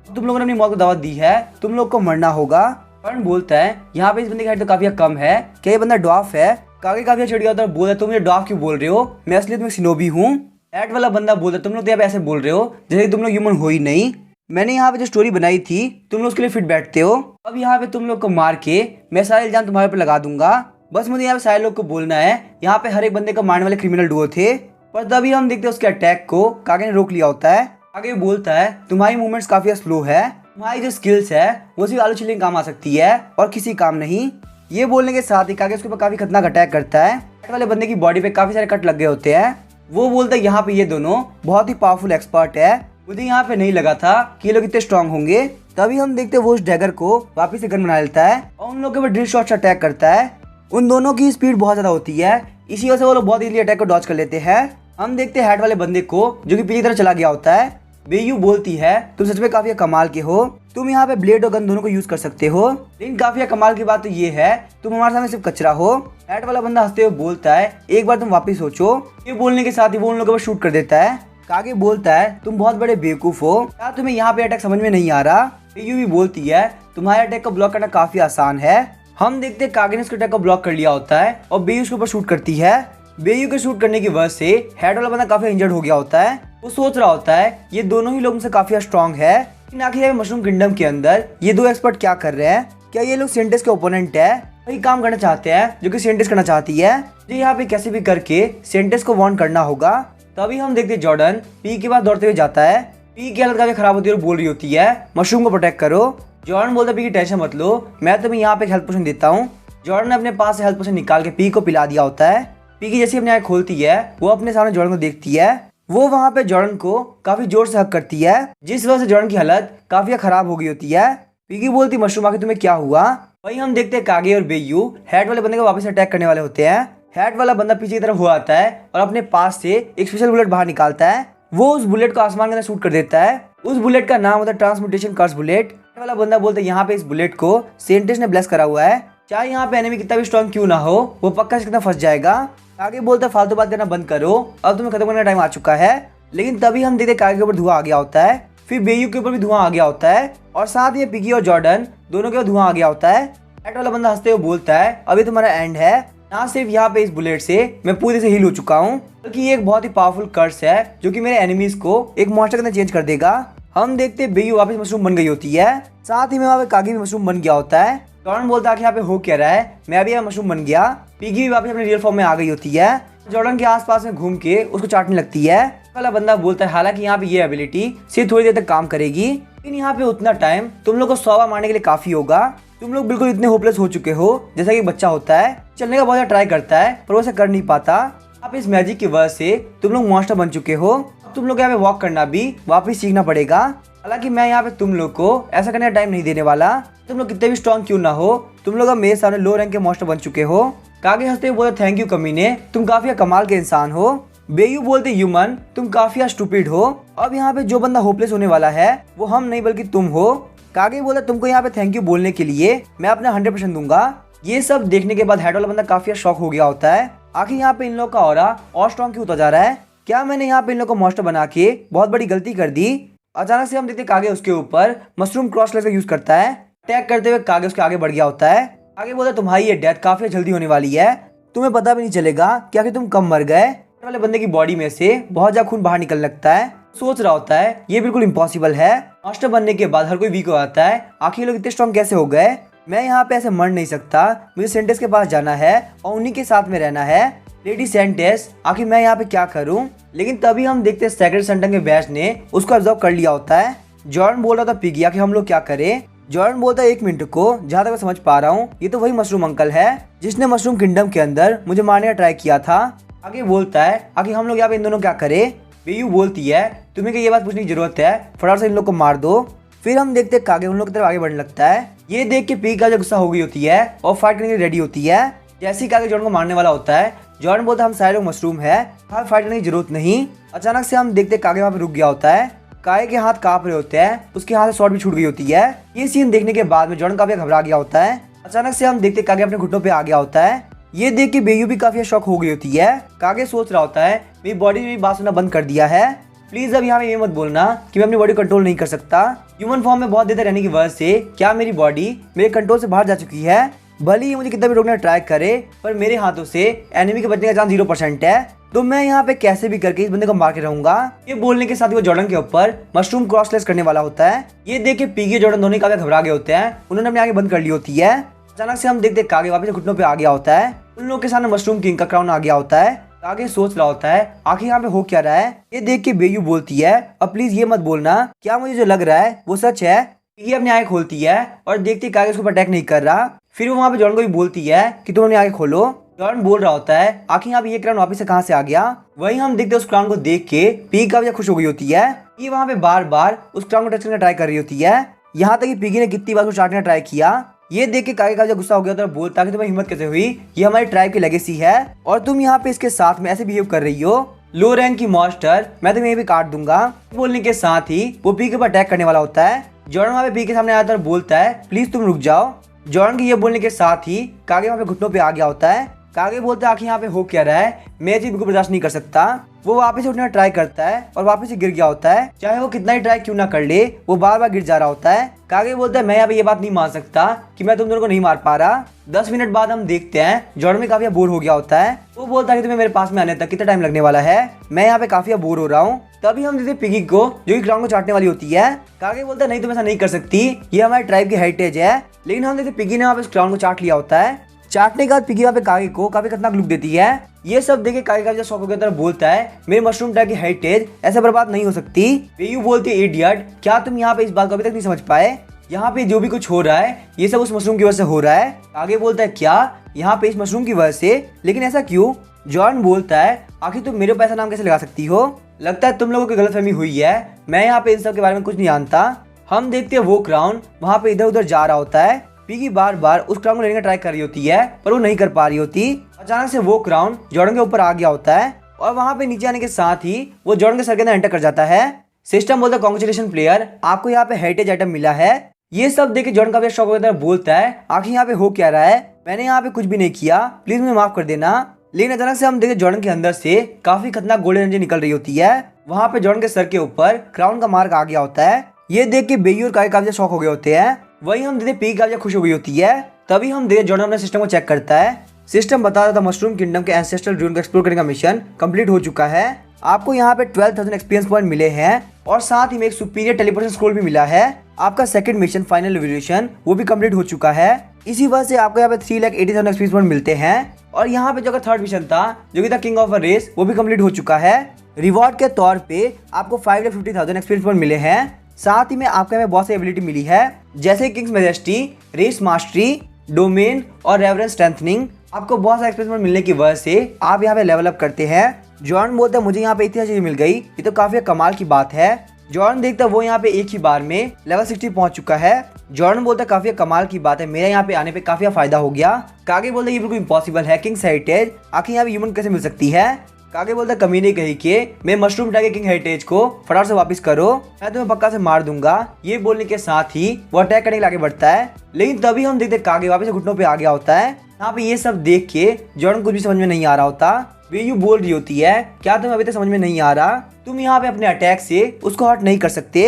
तुम लोगों ने अपनी मौत को दावत दी है, तुम लोग को मरना होगा। जॉर्डन बोलता है यहाँ पे इस बंदे की हाइट तो काफी कम है, क्या ये बंदा ड्वार्फ है। कागे काफी चिढ़ गया होता है, बोलता तुम मुझे ड्वार्फ क्यों बोल रहे हो, मैं असलियत में सिनोबी हूँ। हैट वाला बंदा बोलता तुम लोग तो यहाँ पे ऐसे बोल रहे हो जैसे तुम लोग ह्यूमन हो ही नहीं, मैंने यहाँ पे जो स्टोरी बनाई थी तुम लोग उसके लिए फिट बैठते हो। अब यहाँ पे तुम लोग को मार के मैं सारे इल्जाम तुम्हारे पे लगा दूंगा, बस मुझे यहाँ पे सारे लोग को बोलना है यहाँ पे हर एक बंदे को मारने वाले क्रिमिनल डुओ थे। पर तभी हम देखते हैं उसके अटैक को कागे ने रोक लिया होता है। कागे बोलता है तुम्हारी मूवमेंट्स काफी स्लो है, तुम्हारी जो स्किल्स है वो सिर्फ आलू छिलने काम आ सकती है और किसी काम नहीं। ये बोलने के साथ ही कागे उसके ऊपर काफी खतरनाक अटैक करता है। हैट वाले बंदे की बॉडी पे काफी सारे कट लग गए होते हैं। वो बोलता है यहाँ पे ये दोनों बहुत ही पावरफुल एक्सपर्ट है, मुझे यहाँ पे नहीं लगा था कि ये लोग इतने स्ट्रांग होंगे। तभी हम देखते हैं वो उस डैगर को वापस से गन बना लेता है और उन लोगों के ऊपर ड्रिल शॉट से अटैक करता है। उन दोनों की स्पीड बहुत ज्यादा होती है, इसी वजह से वो लोग बहुत इजीली अटैक को डॉज कर लेते हैं। हम देखते हैं हैट वाले बंदे को जो कि पीछे की तरफ चला गया होता है। बेयू बोलती है तुम सच में काफी कमाल के हो, तुम यहाँ पे ब्लेड और गन दोनों को यूज कर सकते हो, लेकिन काफी कमाल की बात तो ये है तुम हमारे सामने सिर्फ कचरा हो। हैट वाला बंदा हंसते हुए बोलता है एक बार तुम वापिस सोचो। ये बोलने के साथ ही वो उन लोगों को शूट कर देता है। कागे बोलता है तुम बहुत बड़े बेवकूफ हो, क्या तुम्हें यहाँ पे अटैक समझ में नहीं आ रहा। बेयू भी बोलती है तुम्हारे अटैक को ब्लॉक करना काफी आसान है। हम देखते हैं कागे ने उसके अटैक को ब्लॉक कर लिया होता है और बेयू उसके ऊपर शूट करती है। बेयू के शूट करने की वजह से हेड वाला बंदा काफी इंजर्ड हो गया होता है। वो सोच रहा होता है ये दोनों ही लोग मुझसे काफी स्ट्रांग है, लेकिन आखिर मशरूम किंगडम के अंदर ये दो एक्सपर्ट क्या कर रहे हैं। क्या ये लोग सेंटेस के ओपोनेंट है, वही काम करना चाहते हैं जो कि सेंटेस करना चाहती है। जो यहाँ पे कैसे भी करके सेंटेस को वार्न करना होगा। तभी हम देखते जॉर्डन पी के पास दौड़ते हुए जाता है। पी की हालत काफी खराब होती है और बोल रही होती है मशरूम को प्रोटेक्ट करो। जॉर्डन बोलता है पी की टेंशन मत लो, मैं तुम्हें यहाँ पे हेल्थ पोशन देता हूँ। जॉर्डन ने अपने पास से हेल्थ पोशन निकाल के पी को पिला दिया होता है। पी की जैसी अपनी आँख खोलती है वो अपने सामने जॉर्डन को देखती है। वो वहाँ पे जॉर्डन को काफी जोर से हक करती है, जिस वजह से जॉर्डन की हालत काफी खराब हो गई होती है। पीकी बोलती मशरूम आखिर तुम्हें क्या हुआ। वही हम देखते हैं कागे और बेयू हेड वाले बंदे को वापस अटैक करने वाले होते हैं। हेड वाला बंदा पीछे की तरफ हुआ आता है और अपने पास से एक स्पेशल बुलेट बाहर निकालता है। वो उस बुलेट को आसमान के अंदर शूट कर देता है। उस बुलेट का नाम होता है ट्रांसम्यूटेशन कर्स बुलेट। हेड वाला बंदा बोलता है यहाँ पे इस बुलेट को सेंटेस ने ब्लेस करा हुआ है, चाहे यहाँ पे एनिमी कितना भी स्ट्रॉन्ग क्यों ना हो वो पक्का से कितना फंस जाएगा। कागे बोलता है फालतू बात करना बंद करो, अब तुम्हें खत्म करने का टाइम आ चुका है। लेकिन तभी हम देखते कागे के ऊपर धुआं आ गया होता है, फिर बेयू के ऊपर भी धुआं आ गया होता है और साथ ही पिगी और जॉर्डन दोनों के ऊपर धुआं आ गया होता है। हेड वाला बंदा हंसते हुए बोलता है अभी तुम्हारा एंड है। ना सिर्फ यहाँ पे इस बुलेट से मैं पूरी से हील हो चुका हूँ, बल्कि ये एक बहुत ही पावरफुल कर्स है जो कि मेरे एनिमीज को एक मॉन्स्टर के अंदर चेंज कर देगा। हम देखते हैं बेयू वापस मशरूम बन गई होती है, साथ ही में वहाँ पे कागे भी मशरूम बन गया होता है। जॉर्डन बोलता है कि यहाँ पे हो क्या रहा है, मैं अभी यहाँ मशरूम बन गया। पिगी भी वापस अपने रियल फॉर्म में आ गई होती है। जॉर्डन के आसपास में घूम के उसको चाटने लगती है। वाला बंदा बोलता है हालांकि यहाँ पे ये एबिलिटी सिर्फ थोड़ी देर तक काम करेगी, लेकिन यहाँ पे उतना टाइम तुम लोग को 100 बार मारने के लिए काफी होगा। तुम लोग बिल्कुल इतने होपलेस हो चुके हो जैसा कि बच्चा होता है, चलने का बहुत ज्यादा ट्राई करता है पर वो ऐसा कर नहीं पाता। आप इस मैजिक की वजह से तुम लोग मॉन्स्टर बन चुके हो। अब तुम लोग यहाँ पे वॉक करना भी वापस सीखना पड़ेगा। हालांकि मैं यहाँ पे तुम लोग को ऐसा करने का टाइम नहीं देने वाला। तुम लोग कितने भी स्ट्रॉन्ग क्यों ना हो, तुम लोग अब मेरे सामने लो रैंक के मॉन्स्टर बन चुके हो। कागे हंसते हुए बोलते थैंक यू कमीने, तुम काफी कमाल के इंसान हो। बेयू बोलते ह्यूमन तुम काफी स्टूपिड हो। अब यहाँ पे जो बंदा होपलेस होने वाला है वो हम नहीं बल्कि तुम हो। कागे बोलता तुमको यहाँ पे थैंक यू बोलने के लिए मैं अपना 100% दूंगा। ये सब देखने के बाद हेड वाला बंदा काफी शॉक हो गया होता है। आखिर यहाँ पे इन लोगों का ऑरा और स्ट्रॉन्ग क्यों होता जा रहा है, क्या मैंने यहाँ पे इन लोगों को मॉन्स्टर बना के बहुत बड़ी गलती कर दी। अचानक से हम देखते कागे उसके ऊपर मशरूम क्रॉस लेकर यूज करता है। अटैक करते हुए कागे उसके आगे बढ़ गया होता है। कागे बोलता तुम्हारी ये डेथ काफी जल्दी होने वाली है, तुम्हें पता भी नहीं चलेगा कि आखिर तुम कब मर गए। वाले बंदे की बॉडी में से बहुत ज्यादा खून बाहर निकल लगता है। सोच रहा होता है ये बिल्कुल इम्पॉसिबल है, मास्टर बनने के बाद हर कोई वीक हो जाता है, आखिर लोग इतने स्ट्रॉन्ग कैसे हो गए। मैं यहाँ पे ऐसे मर नहीं सकता, मुझे सेंटेस के पास जाना है और उन्हीं के साथ में रहना है। लेडी सेंटेस आखिर मैं यहाँ पे क्या करूँ। लेकिन तभी हम देखते हैं सेक्रेट सेंटर के बैच ने उसको ऑब्जर्व कर लिया होता है। जॉर्डन बोल रहा था पिगी कि हम लोग क्या करें। जॉर्डन बोलता है 1 मिनट को, जहाँ तक मैं समझ पा रहा हूँ ये तो वही मशरूम अंकल है जिसने मशरूम किंगडम के अंदर मुझे मारने का ट्राई किया था। आगे बोलता है आखिर हम लोग यहाँ पे इन दोनों क्या करें। बेयू बोलती है तुम्हें ये बात पूछने की जरूरत है, फटाफट से इन लोग को मार दो। फिर हम देखते हैं कागे उन लोग की तरफ आगे बढ़ने लगता है। ये देख के पी का जो गुस्सा हो गई होती है और फाइट करने के लिए रेडी होती है। जैसे ही कागे जॉर्डन को मारने वाला होता है, जॉर्डन बोलता है हम सारे लोग मशरूम है, फाइट करने की जरूरत नहीं। अचानक से हम देखते कागे वहाँ पे रुक गया होता है। कागे के हाथ कांप रहे होते हैं, उसके हाथ से शॉट भी छूट गई होती है। ये सीन देखने के बाद में जॉर्डन काफी घबरा गया होता है। अचानक से हम देखते कागे अपने घुटनों पे आ गया होता है। ये देख के बेयू भी काफी शॉक हो गई होती है। कागे सोच रहा होता है मेरी बॉडी ने बात सुनना बंद कर दिया है, प्लीज अब यहाँ पे ये मत बोलना कि मैं अपनी बॉडी कंट्रोल नहीं कर सकता। ह्यूमन फॉर्म में बहुत देर तक रहने की वजह से क्या मेरी बॉडी मेरे कंट्रोल से बाहर जा चुकी है। भले ही मुझे कितना भी रोकने ट्राई करे पर मेरे हाथों से एनिमी के बचने का चांस 0% है, तो मैं यहाँ पे कैसे भी करके इस बंदे को मार के रहूंगा। ये बोलने के साथ ही वो जॉर्डन के ऊपर मशरूम क्रॉसलेस करने वाला होता है। ये देख के पीगी जॉर्डन दोनों काफी घबरा गए होते हैं, उन्होंने अपनी आगे बंद कर ली होती है। अचानक से हम देखते कागे वापस घुटनों पे आ गया होता है। उन लोगों के सामने मशरूम किंग का क्राउन आ गया होता है। कागे सोच रहा होता है आखिर यहाँ पे हो क्या रहा है। ये देख के बेयू बोलती है अब प्लीज ये मत बोलना, क्या मुझे जो लग रहा है वो सच है। ये अपनी आंखें खोलती है और देखती कागे उसको अटैक नहीं कर रहा। फिर वो वहाँ पे जॉर्डन को भी बोलती है कि तुम अपनी आंखें खोलो। जॉर्डन बोल रहा होता है आखिर यहाँ पे ये क्राउन वापस से कहाँ से आ गया। वही हम देखते उस क्राउन को देख के पीगी काफी खुश हो गई होती है। ये वहाँ पे बार बार उस क्राउन को टच करने का ट्राई कर रही होती है, यहाँ तक कि पीगी ने कितनी बार उसको चाटने का ट्राई किया। ये देख के कागे का गुस्सा हो गया था और बोलता कि तुम्हें हिम्मत कैसे हुई, ये हमारी ट्राइब की लेगेसी है और तुम यहाँ पे इसके साथ में ऐसे बिहेव कर रही हो। लो रैंक की मॉन्स्टर, मैं तुम्हें भी काट दूंगा। बोलने के साथ ही वो पी के ऊपर अटैक करने वाला होता है। जॉर्डन वहाँ पे पी के सामने आता है और बोलता है प्लीज तुम रुक जाओ। जॉर्डन के ये बोलने के साथ ही कागे वहाँ पे घुटनों पे आ गया होता है। कागे बोलता है आखिर यहाँ पे हो क्या रहा है, मैं चीज बिल्कुल बर्दाश्त नहीं कर सकता। वो वापस से उठने का ट्राई करता है और वापस से गिर गया होता है। चाहे वो कितना ही ट्राई क्यों ना कर ले, वो बार बार गिर जा रहा होता है। कागे बोलता है मैं यहाँ पे ये बात नहीं मान सकता कि मैं तुम दोनों को नहीं मार पा रहा। 10 मिनट बाद हम देखते हैं जॉर्डन में काफी बोर हो गया होता है। वो बोलता है कि तुम्हें मेरे पास में आने तक कितना टाइम लगने वाला है, मैं यहाँ पे काफी बोर हो रहा हूँ। तभी हम देखते पिगी को जो कि क्राउन को चाटने वाली होती है। कागे बोलता है नहीं तुम ऐसा नहीं कर सकती, ये हमारे ट्राइब की हेरिटेज है। लेकिन हम देखते पिगी ने वहाँ पे क्राउन को चाट लिया होता है। चाटने के बाद पिगी वहाँ पे कागे को काफी खतरनाक लुक देती है। ये सब देखे कागे का शौक की तरफ बोलता है मेरे मशरूम ट्राइब की हेरिटेज ऐसे बर्बाद नहीं हो सकती। बेयू बोलती है इडियट, क्या तुम यहाँ पे इस बात को अभी तक नहीं समझ पाए? यहाँ पे जो भी कुछ हो रहा है ये सब उस मशरूम की वजह से हो रहा है। आगे बोलता है क्या यहाँ पे इस मशरूम की वजह से, लेकिन ऐसा क्यों? जॉर्डन बोलता है आखिर तुम मेरे पैसा नाम कैसे लगा सकती हो, लगता है तुम लोगों की गलतफहमी हुई है, मैं यहाँ पे इन सब के बारे में कुछ नहीं जानता। हम देखते हैं वो क्राउन वहाँ पे इधर उधर जा रहा होता है। पिगी बार बार उस क्राउन को लेने का ट्राई कर रही होती है पर वो नहीं कर पा रही होती। अचानक से वो क्राउन जॉर्डन के ऊपर आ गया होता है और वहाँ पे नीचे आने के साथ ही वो जॉर्डन के सर के अंदर एंटर कर जाता है। सिस्टम बोलता है कांग्रेचुलेशन प्लेयर, आपको यहाँ पे हेरिटेज आइटम मिला है। ये सब देख के जॉर्डन काफी शौक होता है, बोलता है आखिर यहाँ पे हो क्या रहा है, मैंने यहाँ पे कुछ भी नहीं किया, प्लीज मुझे माफ कर देना। लेकिन अचानक से हम देखे जॉर्डन के अंदर से काफी खतरनाक गोल्डन एनर्जी निकल रही होती है। वहाँ पे जॉर्डन के सर के ऊपर क्राउन का मार्क आ गया होता है। ये देख के बेयू और कागे काफी शौक हो गए होते हैं। वही हम देखते पिगी काफी खुश हो गई होती है। तभी हम देखते जॉर्डन अपने सिस्टम को चेक करता है। सिस्टम बता रहा था मशरूम किंगडम के एंसेस्ट्रल ड्यून को एक्सप्लोर करने का मिशन कंप्लीट हो चुका है। आपको यहाँ पे 12,000 एक्सपीरियंस पॉइंट मिले हैं और साथ ही में एक सुपीरियर टेलीपोर्टेशन स्क्रोल भी मिला है। आपका सेकंड मिशन फाइनल रिवोल्यूशन वो भी कंप्लीट हो चुका है। इसी वजह से आपको यहाँ पे 3,80,000 एक्सपीरियंस पॉइंट मिलते हैं। और यहाँ पे जो थर्ड मिशन था जो कि था किंग ऑफ अ रेस वो भी कंप्लीट हो चुका है। रिवॉर्ड के तौर पे आपको 5,50,000 एक्सपीरियंस पॉइंट मिले हैं। साथ ही में आपको यहाँ पे बहुत सी एबिलिटी मिली है जैसे kings majesty, race mastery, domain और रेवरेंस स्ट्रेंथनिंग। आपको बहुत सारे एक्सपीरियंस पॉइंट मिलने की वजह से आप यहाँ पे लेवल अप करते हैं। जॉर्डन बोलता है मुझे यहाँ पे इतनी चीजें मिल गई, ये तो काफी कमाल की बात है। जॉर्डन देखता है वो यहाँ पे एक ही बार में लेवल 60 पहुंच चुका है। जॉर्डन बोलता है काफी कमाल की बात है, मेरा यहाँ पे आने पे काफी फायदा हो गया। कागे बोलता है ये बिल्कुल इम्पॉसिबल है, किंग्स हेरिटेज आखिर यहाँ पे ह्यूमन कैसे मिल सकती है? कागे बोलता है कमीने कही के मैं मशरूम टाइगर किंग हेरिटेज को फटाफट से वापस करो, मैं तुम्हें पक्का से मार दूंगा। ये बोलने के साथ ही वो अटैक करने के लिए आगे बढ़ता है। लेकिन तभी हम देखते कागे वापस से घुटनों पे आ गया होता है। यहाँ पे ये सब देख के जॉर्डन कुछ भी समझ में नहीं आ रहा होता। बेयू बोल रही होती है क्या तुम्हें अभी तक समझ में नहीं आ रहा, तुम यहाँ पे अपने अटैक से उसको हर्ट नहीं कर सकते।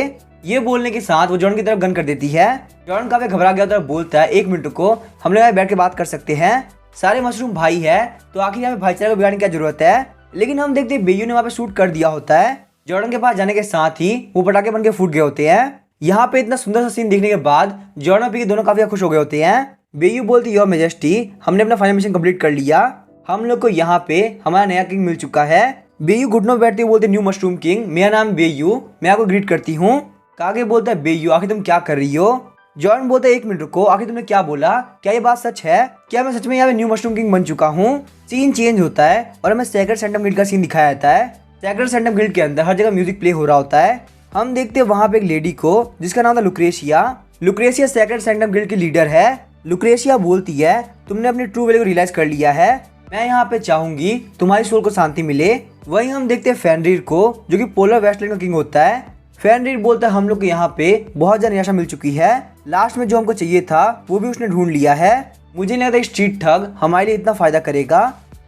ये बोलने के साथ वो जॉर्डन की तरफ गन कर देती है। जॉर्डन काफी घबरा गया और बोलता है 1 मिनट को हम लोग यहाँ बैठ के बात कर सकते हैं, सारे मशरूम भाई है तो आखिर यहाँ पे भाईचारे को बिगाड़ने की क्या जरूरत है। लेकिन हम देखते हैं बेयू ने वहाँ पे शूट कर दिया होता है। जॉर्डन के पास जाने के साथ ही वो पटाखे बन के फूट गए होते हैं। यहाँ पे इतना सुंदर सा सीन देखने के बाद जॉर्डन और पिगी दोनों काफी खुश हो गए होते हैं। बेयू बोलती योर मैजेस्टी हमने अपना फाइनल मिशन कंप्लीट कर लिया, हम लोग को यहाँ पे हमारा नया किंग मिल चुका है। बेयू घुटनों बैठते हुए बोलते न्यू मशरूम किंग मेरा नाम बेयू, मैं आपको ग्रीट करती हूँ। कागे बोलता है बेयू आखिर तुम क्या कर रही हो? जॉर्डन बोलता है 1 मिनट रुको, आखिर तुमने क्या बोला, क्या ये बात सच है? क्या मैं सच में यहाँ पे न्यू मशरूम किंग बन चुका हूँ? सीन चेंज होता है और हमें सैक्रेड सैंटम गिल्ड का सीन दिखाया जाता है। सैक्रेड सैंटम गिल्ड के अंदर हर जगह म्यूजिक प्ले हो रहा होता है। हम देखते हैं वहाँ पे एक लेडी को जिसका नाम था लुक्रेशिया। लुक्रेशिया सैक्रेड सैंटम गिल्ड की लीडर है। लुक्रेशिया बोलती है तुमने अपनी ट्रू वैल्यू को रियलाइज कर लिया है, मैं यहाँ पे चाहूंगी तुम्हारी सोल को शांति मिले। वहीं हम देखते हैं फेनरिर को जो कि पोलर वेस्टलैंड का किंग होता है। फेनरिर बोलता है हम लोग को यहाँ पे बहुत ज्यादा निराशा मिल चुकी है, लास्ट में जो हमको चाहिए था वो भी उसने ढूंढ लिया है, मुझे नहीं लगता स्ट्रीट ठग हमारे लिए इतना फायदा करेगा।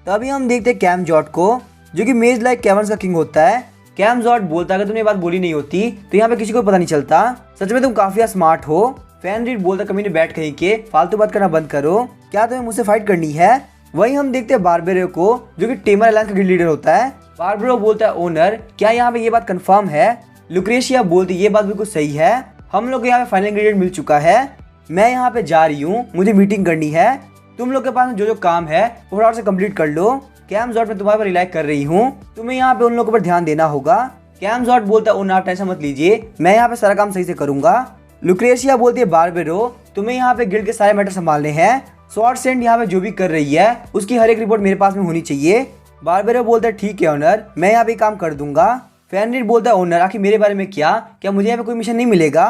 तभी हम देखते हैं कैम जॉट को जो कि मेज लाइक कैवर्न्स का किंग होता है। कैम जॉट बोलता है अगर तुमने ये बात बोली नहीं होती तो यहाँ पे किसी को पता नहीं चलता, सच में तुम काफी स्मार्ट हो। फेनरिर बोलता है कमीने बैठ कहीं के फालतू बात करना बंद करो, क्या तुम्हें मुझसे फाइट करनी है? वही हम देखते हैं बारबेरो को जो कि टेमर अलायंस का गिल्ड लीडर होता है। बारबेरो बोलता है ओनर क्या यहाँ पे ये बात कंफर्म है? लुक्रेशिया बोलती है ये बात बिल्कुल सही है, हम लोग को यहाँ पे फाइनल इंग्रेडिएंट मिल चुका है, मैं यहाँ पे जा रही हूँ, मुझे मीटिंग करनी है, तुम लोग के पास जो जो काम है वो फटाफट से कंप्लीट कर लो। कैम जॉट में तुम्हारे पर रिलाई कर रही हूँ, तुम्हें यहाँ पे उन लोगों पर ध्यान देना होगा। कैम जॉट बोलता है ओनर आप टेंशन मत लीजिए, मैं यहाँ पे सारा काम सही से करूंगा। लुक्रेशिया बोलती है बारबेरो तुम्हें यहाँ पे गिल्ड के सारे मैटर संभालने हैं, शॉर्ट सेंड यहाँ पे जो भी कर रही है उसकी हर एक रिपोर्ट मेरे पास में होनी चाहिए। बारबेरो बोलता है ठीक है ओनर, मैं यहाँ पे काम कर दूंगा। फेनरिर बोलता है ओनर आखिर मेरे बारे में क्या मुझे यहाँ पे कोई मिशन नहीं मिलेगा?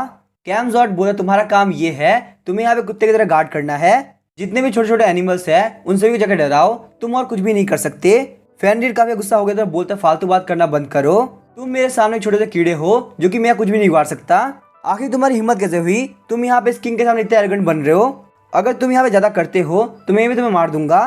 कैम जॉट बोलता है तुम्हारा काम ये है, तुम्हें यहाँ पे कुत्ते की तरह गार्ड करना है, जितने भी छोटे छोटे एनिमल्स है उन सभी को जगह डराओ, तुम और कुछ भी नहीं कर सकते। फेनरिर काफी गुस्सा हो गया तो बोलता है फालतू बात करना बंद करो, तुम मेरे सामने छोटे से कीड़े हो जो कि मैं कुछ भी नहीं बिगाड़ सकता। आखिर तुम्हारी हिम्मत कैसे हुई, तुम यहाँ पे इस किंग के सामने इतने एरोगेंट बन रहे हो, अगर तुम यहाँ पे ज्यादा करते हो तो मैं भी तुम्हें मार दूंगा।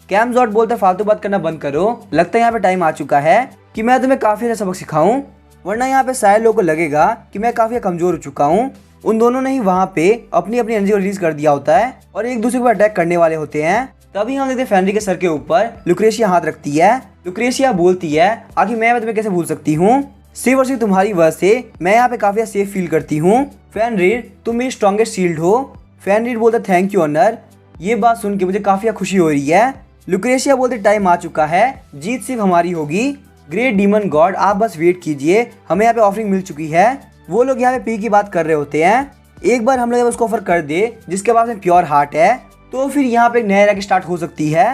कैमजॉर्ड बोलता है फालतू बात करना बंद करो, लगता है यहाँ पे टाइम आ चुका है कि मैं तुम्हें काफी अच्छा सबक सिखाऊं, वरना यहाँ पे सारे लोगों को लगेगा कि मैं काफी कमजोर हो चुका हूँ। उन दोनों ने ही वहाँ पे अपनी अपनी एनर्जी को रिलीज कर दिया होता है और एक दूसरे को अटैक करने वाले होते हैं। तभी हम देखते हैं फेनरिर के सर के ऊपर लुक्रेशिया हाथ रखती है। लुक्रेशिया बोलती है आखिर मैं तुम्हें कैसे भूल सकती हूँ, सिर्फ और सिर्फ तुम्हारी वजह से मैं यहाँ पे काफी सेफ फील करती हूँ। फेनरिर तुम मेरी स्ट्रॉन्गेस्ट शील्ड हो। फेनरिर बोलता थैंक यू ऑनर, ये बात सुन के मुझे काफी खुशी हो रही है। लुक्रेशिया बोलते टाइम आ चुका है, जीत सिर्फ हमारी होगी। ग्रेट डीमन गॉड आप बस वेट कीजिए, हमें यहाँ पे ऑफरिंग मिल चुकी है। वो लोग यहाँ पे पी की बात कर रहे होते हैं। एक बार हम लोग उसको ऑफर कर दे जिसके पास में प्योर हार्ट है तो फिर यहाँ पे एक नया रैंक स्टार्ट हो सकती है।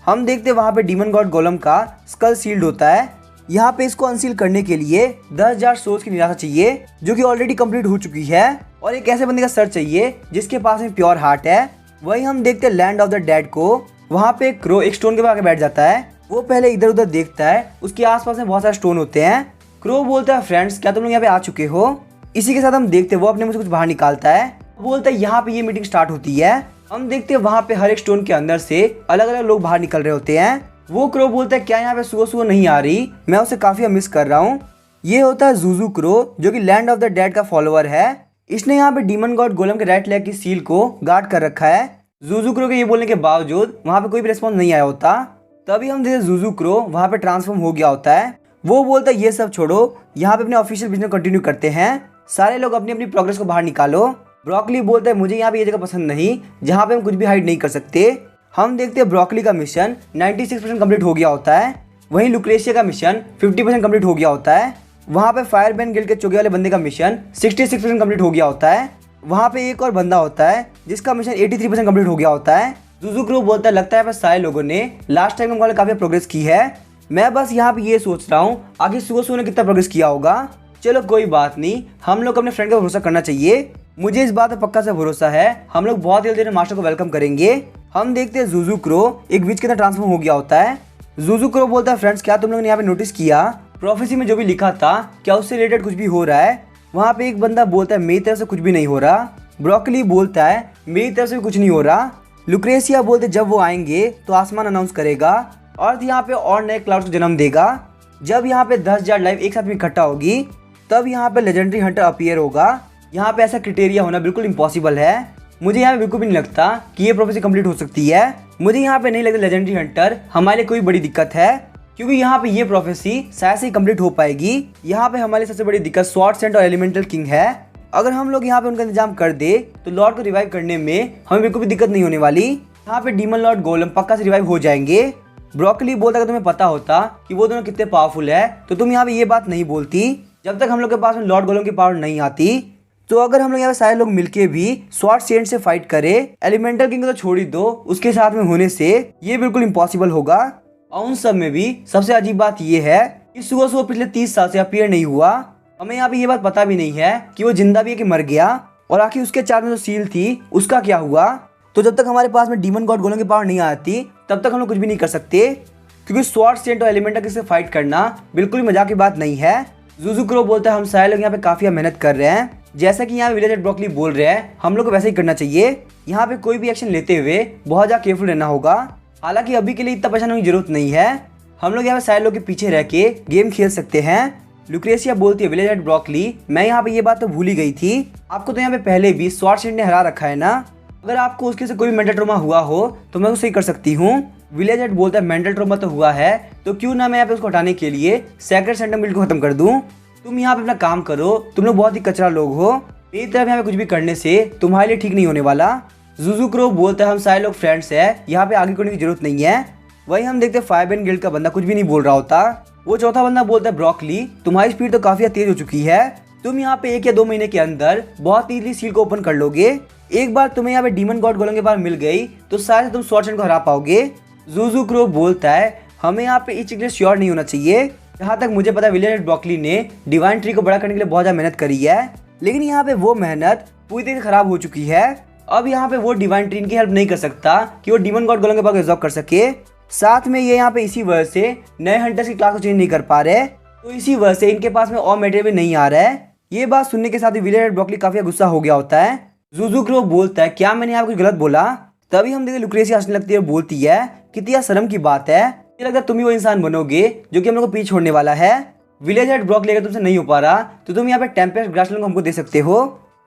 हम देखते हैं वहाँ पे डीमन गॉड गोलम का स्कल सील्ड होता है। यहाँ पे इसको अनसील करने के लिए 10,000 सोल्स की निराशा चाहिए जो कि ऑलरेडी कंप्लीट हो चुकी है और एक ऐसे बंदे का सर चाहिए जिसके पास में प्योर हार्ट है। वही हम देखते हैं लैंड ऑफ द डेड को, वहाँ पे क्रो एक स्टोन के पास बैठ जाता है। वो पहले इधर उधर देखता है, उसके आसपास में बहुत सारे स्टोन होते हैं। क्रो बोलता है फ्रेंड्स क्या तुम लोग यहाँ पे आ चुके हो। इसी के साथ हम देखते हैं वो अपने मुझे कुछ बाहर निकालता है, बोलता है यहाँ पे ये मीटिंग स्टार्ट होती है। हम देखते हैं वहाँ पे हर एक स्टोन के अंदर से अलग अलग लोग बाहर निकल रहे होते हैं। वो क्रो बोलता है क्या यहाँ पे सुबह सुबह नहीं आ रही, मैं उसे काफी मिस कर रहा हूँ। ये होता है जूजू क्रो जो कि लैंड ऑफ द डेड का फॉलोअर है। इसने यहाँ पे डीमन गॉड गोलम के राइट लेग की सील को गार्ड कर रखा है। जूजू क्रो के ये बोलने के बावजूद वहाँ पे कोई भी रिस्पॉन्स नहीं आया होता। तभी हम देखते जूजू क्रो वहाँ पे ट्रांसफॉर्म हो गया होता है। वो बोलता है ये सब छोड़ो, यहाँ पे अपने ऑफिशियल बिजनेस कंटिन्यू करते हैं, सारे लोग अपनी अपनी प्रोग्रेस को बाहर निकालो। ब्रोकली बोलता है मुझे यहाँ पे ये जगह पसंद नहीं जहाँ पे हम कुछ भी हाइड नहीं कर सकते। हम देखते हैं ब्रोकली का मिशन 96% कंप्लीट हो गया होता है। वहीं लुक्रेशिया का मिशन 50% कंप्लीट हो गया होता है। वहाँ पे फायरबैन गिल्ड के चुगे वाले बंदे का मिशन 66% कंप्लीट हो गया होता है। वहाँ पे एक और बंदा होता है जिसका मिशन 83% कंप्लीट हो गया होता है। जूजू क्रो बोलता है लगता है पर सारे लोगों ने लास्ट टाइम मुकाबले काफी प्रोग्रेस की है, मैं बस यहाँ पे ये सोच रहा हूँ आगे सुगो ने कितना प्रोग्रेस किया होगा। चलो कोई बात नहीं, हम लोग अपने फ्रेंड का भरोसा करना चाहिए। मुझे इस बात पर पक्का से भरोसा है हम लोग बहुत जल्दी मास्टर को वेलकम करेंगे। हम देखते हैं जूजू क्रो एक विच के अंदर ट्रांसफॉर्म हो गया होता है। जूजू क्रो बोलता है फ्रेंड्स क्या तुम लोगों ने यहाँ पे नोटिस किया प्रोफेसी में जो भी लिखा था क्या उससे रिलेटेड कुछ भी हो रहा है। वहाँ पे एक बंदा बोलता है मेरी तरफ से कुछ भी नहीं हो रहा। ब्रोकली बोलता है मेरी तरफ से भी कुछ नहीं हो रहा। लुक्रेशिया बोलते जब वो आएंगे तो आसमान अनाउंस करेगा, अर्थ यहाँ पे और नए क्लाउड्स को जन्म देगा। जब यहाँ पे 10,000 लाइफ एक साथ में इकट्ठा होगी तब यहाँ पे लेजेंडरी हंटर अपीयर होगा। यहाँ पे ऐसा क्राइटेरिया होना बिल्कुल इम्पॉसिबल है। मुझे यहाँ पे बिल्कुल भी नहीं लगता कि ये प्रोफेसी कंप्लीट हो सकती है। मुझे यहाँ पे नहीं लगता लेजेंडरी हंटर हमारे लिए कोई बड़ी दिक्कत है, क्योंकि यहाँ पे ये प्रोफेसी शायद से ही कंप्लीट हो पाएगी। यहाँ पे हमारी सबसे बड़ी दिक्कत स्वॉर्ड सेंट और एलिमेंटल किंग है। अगर हम लोग यहाँ पे उनका इंतजाम कर दे तो लॉर्ड को रिवाइव करने में हमें बिल्कुल भी दिक्कत नहीं होने वाली। यहाँ पे डीमन लॉर्ड गोलम पक्का से रिवाइव हो जाएंगे। ब्रोकली बोलता अगर तुम्हें पता होता कि वो दोनों कितने पावरफुल है तो तुम यहाँ पे ये बात नहीं बोलती। जब तक हम लोग के पास में लॉर्ड गोलम की पावर नहीं आती तो अगर हम लोग यहाँ पे सारे लोग मिलके भी स्वॉर्ड सेंट से फाइट करे, एलिमेंटल किंग को तो छोड़ ही दो, उसके साथ में होने से ये बिल्कुल इम्पॉसिबल होगा। और उन सब में भी सबसे अजीब बात ये है कि सुगो पिछले 30 साल से अपीयर नहीं हुआ। हमें यहाँ पे ये बात पता भी नहीं है कि वो जिंदा भी है कि मर गया, और आखिर उसके चार्ज में जो सील थी उसका क्या हुआ। तो जब तक हमारे पास में डीमन गॉड गोलम की पावर नहीं आती तब तक हम लोग कुछ भी नहीं कर सकते, क्योंकि स्वॉर्ड सेंट और एलिमेंटल से फाइट करना बिल्कुल भी मजाक की बात नहीं है। जूजू क्रो बोलता है हम सारे लोग यहाँ पे काफी मेहनत कर रहे हैं, जैसा कि यहाँ विलेजर ब्रोकली बोल रहे हैं हम लोग को वैसे ही करना चाहिए। यहाँ पे कोई भी एक्शन लेते हुए बहुत ज्यादा केयरफुल रहना होगा। हालांकि अभी के लिए इतना परेशान होने की जरूरत नहीं है, हम लोग यहाँ पे सारे लोग के पीछे रह के गेम खेल सकते हैं। लुक्रेशिया बोलती है विलेजर ब्रोकली मैं यहाँ पे ये बात तो भूल ही गई थी, आपको तो यहाँ पे पहले भी स्वॉर्ड सेंट ने हरा रखा है ना, अगर आपको उसके से कोई मेंटल ट्रॉमा हुआ हो तो मैं उसे ही कर सकती हूँ। विलेजर बोलता है मेंटल ट्रॉमा तो हुआ है तो क्यों ना मैं यहाँ पे उसको हटाने के लिए सैक्रेड सेंटम बिल्ड को खत्म कर दूं। तुम यहाँ पे अपना काम करो, तुम लोग बहुत ही कचरा लोग हो, मेरी तरफ यहाँ पे कुछ भी करने से तुम्हारे लिए ठीक नहीं होने वाला। जूजू क्रो बोलता है हम सारे लोग फ्रेंड्स हैं, यहाँ पे आगे करने की जरूरत नहीं है। वही हम देखते हैं फायरबैन गिल्ड का बंदा कुछ भी नहीं बोल रहा होता। वो चौथा बंदा बोलता है ब्रोकली तुम्हारी स्पीड तो काफी तेज हो चुकी है, तुम यहाँ पे 1 या 2 महीने के अंदर बहुत इजीली सील को ओपन कर लोगे। एक बार तुम्हें यहाँ पे डीमन गॉड गोलम के पास मिल गई तो शायद तुम स्वॉर्ड सेंट को हरा पाओगे। जूजू क्रो बोलता है हमें यहाँ पे इस चीज के लिए श्योर नहीं होना चाहिए। जहाँ तक मुझे पता है विलेजर ब्रोकली ने डिवाइन ट्री को बड़ा करने के लिए बहुत ज्यादा मेहनत करी है, लेकिन यहाँ पे वो मेहनत पूरी तरह से खराब हो चुकी है। अब यहाँ पे वो डिवाइन ट्री की हेल्प नहीं कर सकता कि वो डीमन गॉड गोलम के पास एब्जॉर्ब कर सके। साथ में ये यहाँ पे इसी वजह से नए हंटर्स की क्लास को चेंज नहीं कर पा रहे, तो इसी वजह से इनके पास में और मटेरियल भी नहीं आ रहा है। ये बात सुनने के साथ ही विलेज हेड ब्रोकली काफी गुस्सा हो गया होता है। जुजुक्रो बोलता है क्या मैंने यहाँ कुछ गलत बोला? तभी हम देखते लुक्रेसी हंसने लगती है और बोलती है कितनी शर्म की बात है, मुझे लगता है तुम ही वो इंसान बनोगे जो कि हम लोग को पीछे छोड़ने वाला है। विलेज हेड ब्रोकली अगर तुमसे नहीं हो पा रहा तो तुम यहाँ पे टेम्पेस्ट ग्रासलैंड को हमको दे सकते हो।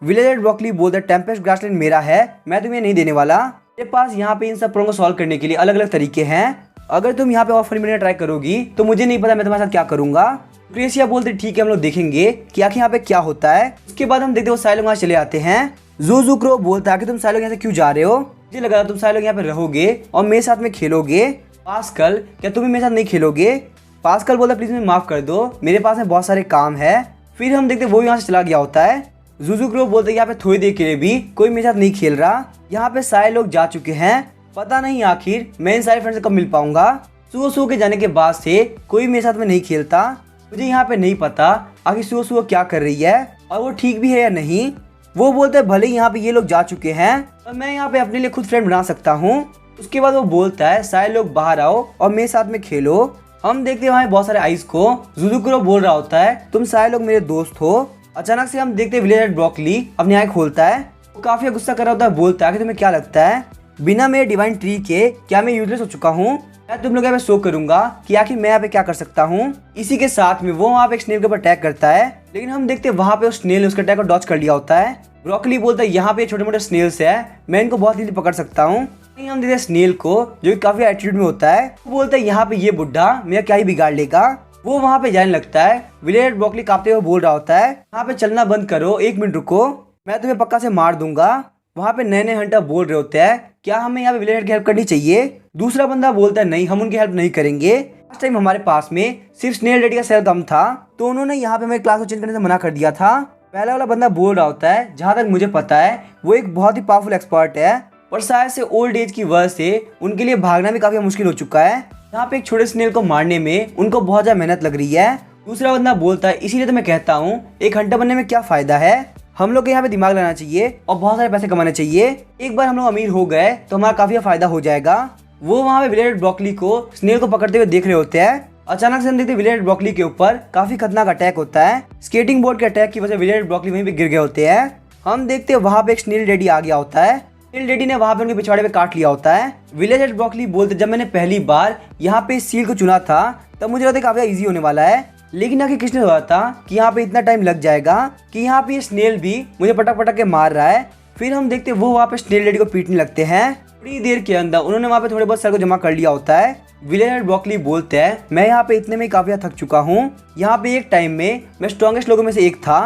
विलेज हेड ब्रोकली बोलता है टेम्पेस्ट ग्रासलैंड मेरा है, मैं तुम्हें नहीं देने वाला। मेरे पास यहाँ पे इन सब प्रॉब्लम को सॉल्व करने के लिए अलग अलग तरीके हैं। अगर तुम यहाँ पे ऑफर मिलने ट्राई करोगी तो मुझे नहीं पता मैं तुम्हारे साथ क्या करूंगा। लुक्रेशिया बोलते ठीक है हम लोग देखेंगे कि आखिर यहाँ पे क्या होता है। उसके बाद हम देखते वो सारे लोग वहाँ चले आते हैं। जुजुक्रो बोलता है कि तुम सारे लोग यहाँ से क्यों जा रहे हो? मुझे लगा तुम सारे लोग यहाँ पे रहोगे और मेरे साथ में खेलोगे। पास्कल क्या तुम भी मेरे साथ नहीं खेलोगे? पास्कल बोलता प्लीज मुझे माफ कर दो, मेरे पास में बहुत सारे काम है। फिर हम देखते वो यहाँ से चला गया होता है। जुजुक्रो बोलते यहाँ पे थोड़ी देर के लिए भी कोई मेरे साथ नहीं खेल रहा। यहाँ पे सारे लोग जा चुके हैं, पता नहीं आखिर मैं इन सारे फ्रेंड्स से कब मिल पाऊंगा। सुओ के जाने के बाद से कोई मेरे साथ में नहीं खेलता। मुझे यहाँ पे नहीं पता आखिर सुओ क्या कर रही है और वो ठीक भी है या नहीं। वो बोलते हैं भले यहाँ पे ये लोग जा चुके हैं और मैं यहाँ पे अपने लिए खुद फ्रेंड बना सकता हूँ। उसके बाद वो बोलता है सारे लोग बाहर आओ और मेरे साथ में खेलो। हम देखते हैं वहाँ बहुत सारे आइस को। जुजुक्रो बोल रहा होता है तुम सारे लोग मेरे दोस्त हो। अचानक से हम देखते हैं विलेज हेड ब्रोकली अपनी आँख खोलता है, वो काफी गुस्सा कर रहा होता है। बोलता है कि तुम्हें क्या लगता है बिना मेरे डिवाइन ट्री के क्या मैं यूजलेस हो चुका हूँ? मैं तुम लोग यहाँ पे शो करूंगा कि आखिर मैं यहाँ पे क्या कर सकता हूँ। इसी के साथ में वो वहाँ पे एक स्नेल के ऊपर अटैक करता है, लेकिन हम देखते हैं वहाँ पे उस स्नेल ने उसका अटैक को डॉच कर लिया होता है। ब्रोकली बोलता है यहाँ पे छोटे मोटे स्नेल्स है, मैं इनको बहुत इजीली पकड़ सकता हूँ। हम देखते हैं स्नेल को जो कि काफी एटीट्यूड में होता है। वो बोलता है यहाँ पे ये बुढ़ा मेरा क्या ही बिगाड़ लेगा। वो वहाँ पे जाने लगता है। विलेज हेड ब्रोकली कांपते हुए बोल रहा होता है यहाँ पे चलना बंद करो, 1 मिनट रुको, मैं तुम्हें पक्का से मार दूंगा। वहाँ पे नए नए हंटर बोल रहे होते हैं क्या हमें यहाँ पे विलेज हेड की हेल्प करनी चाहिए? दूसरा बंदा बोलता है नहीं हम उनकी हेल्प नहीं करेंगे। लास्ट टाइम हमारे पास में सिर्फ स्नेल डैडी का सेल दम था तो उन्होंने यहाँ पे हमें क्लास को चेंज करने से मना कर दिया था। पहला वाला बंदा बोल रहा होता है जहाँ तक मुझे पता है वो एक बहुत ही पावरफुल एक्सपर्ट है, पर शायद से ओल्ड एज की वजह से उनके लिए भागना भी काफी मुश्किल हो चुका है। यहाँ पे एक छोटे स्नेल को मारने में उनको बहुत ज्यादा मेहनत लग रही है। दूसरा बंदा बोलता है इसीलिए तो मैं कहता हूँ एक हंटर बनने में क्या फायदा है, हम लोग को यहाँ पे दिमाग लगाना चाहिए और बहुत सारे पैसे कमाने चाहिए। एक बार हम लोग अमीर हो गए तो हमारा काफी फायदा हो जाएगा। वो वहाँ पे विलेज हेड ब्रोकली को स्नेल को पकड़ते हुए देख रहे होते हैं। अचानक से हम देखते हैं विलेज हेड ब्रोकली के ऊपर काफी खतरनाक अटैक होता है। स्केटिंग बोर्ड के अटैक की वजह से विलेज हेड ब्रोकली वहीं पे गिर गए होते हैं। हम देखते हैं वहाँ पे एक स्नेल डैडी आ गया होता है। स्नेल डैडी ने वहाँ पे उनके पिछवाड़े पे काट लिया होता है। विलेज हेड ब्रोकली बोलते जब मैंने पहली बार यहाँ पे इस सील को चुना था तब मुझे लगता है काफी इजी होने वाला है, लेकिन आखिर किसने सोचा था कि यहाँ पे इतना टाइम लग जाएगा कि यहाँ पे ये स्नेल भी मुझे पटक पटक के मार रहा है। फिर हम देखते हैं वो वहाँ पे स्नेल डैडी को पीटने लगते हैं। थोड़ी देर के अंदर उन्होंने वहाँ पे थोड़े बहुत सर को जमा कर लिया होता है। विलेज हेड ब्रोकली बोलते हैं मैं यहाँ पे इतने में काफी थक चुका हूँ। यहाँ पे एक टाइम में मैं स्ट्रॉन्गेस्ट लोगों में से एक था,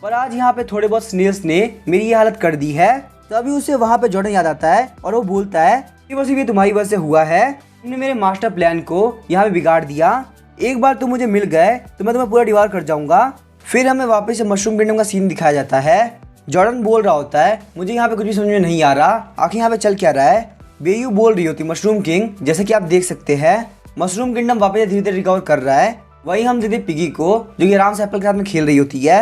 पर आज यहाँ पे थोड़े बहुत स्नेल्स ने मेरी ये हालत कर दी है। तभी उसे वहाँ पे जॉर्डन याद आता है और वो बोलता है कि बस ये तुम्हारी वजह से हुआ है, तुमने मेरे मास्टर प्लान को यहाँ पे बिगाड़ दिया। एक बार तुम मुझे मिल गए तो मैं तुम्हें पूरा डिवार कर जाऊंगा। फिर हमें वापस से मशरूम किंगडम का सीन दिखाया जाता है। जॉर्डन बोल रहा होता है मुझे यहाँ पे कुछ भी समझ में नहीं आ रहा, आखिर यहाँ पे चल क्या रहा है। बेयू बोल रही होती मशरूम किंग जैसे कि आप देख सकते हैं मशरूम किंगडम वापस धीरे धीरे रिकवर कर रहा है। वही हम देखते पिगी को जो कि आराम से एप्पल के साथ में खेल रही होती है।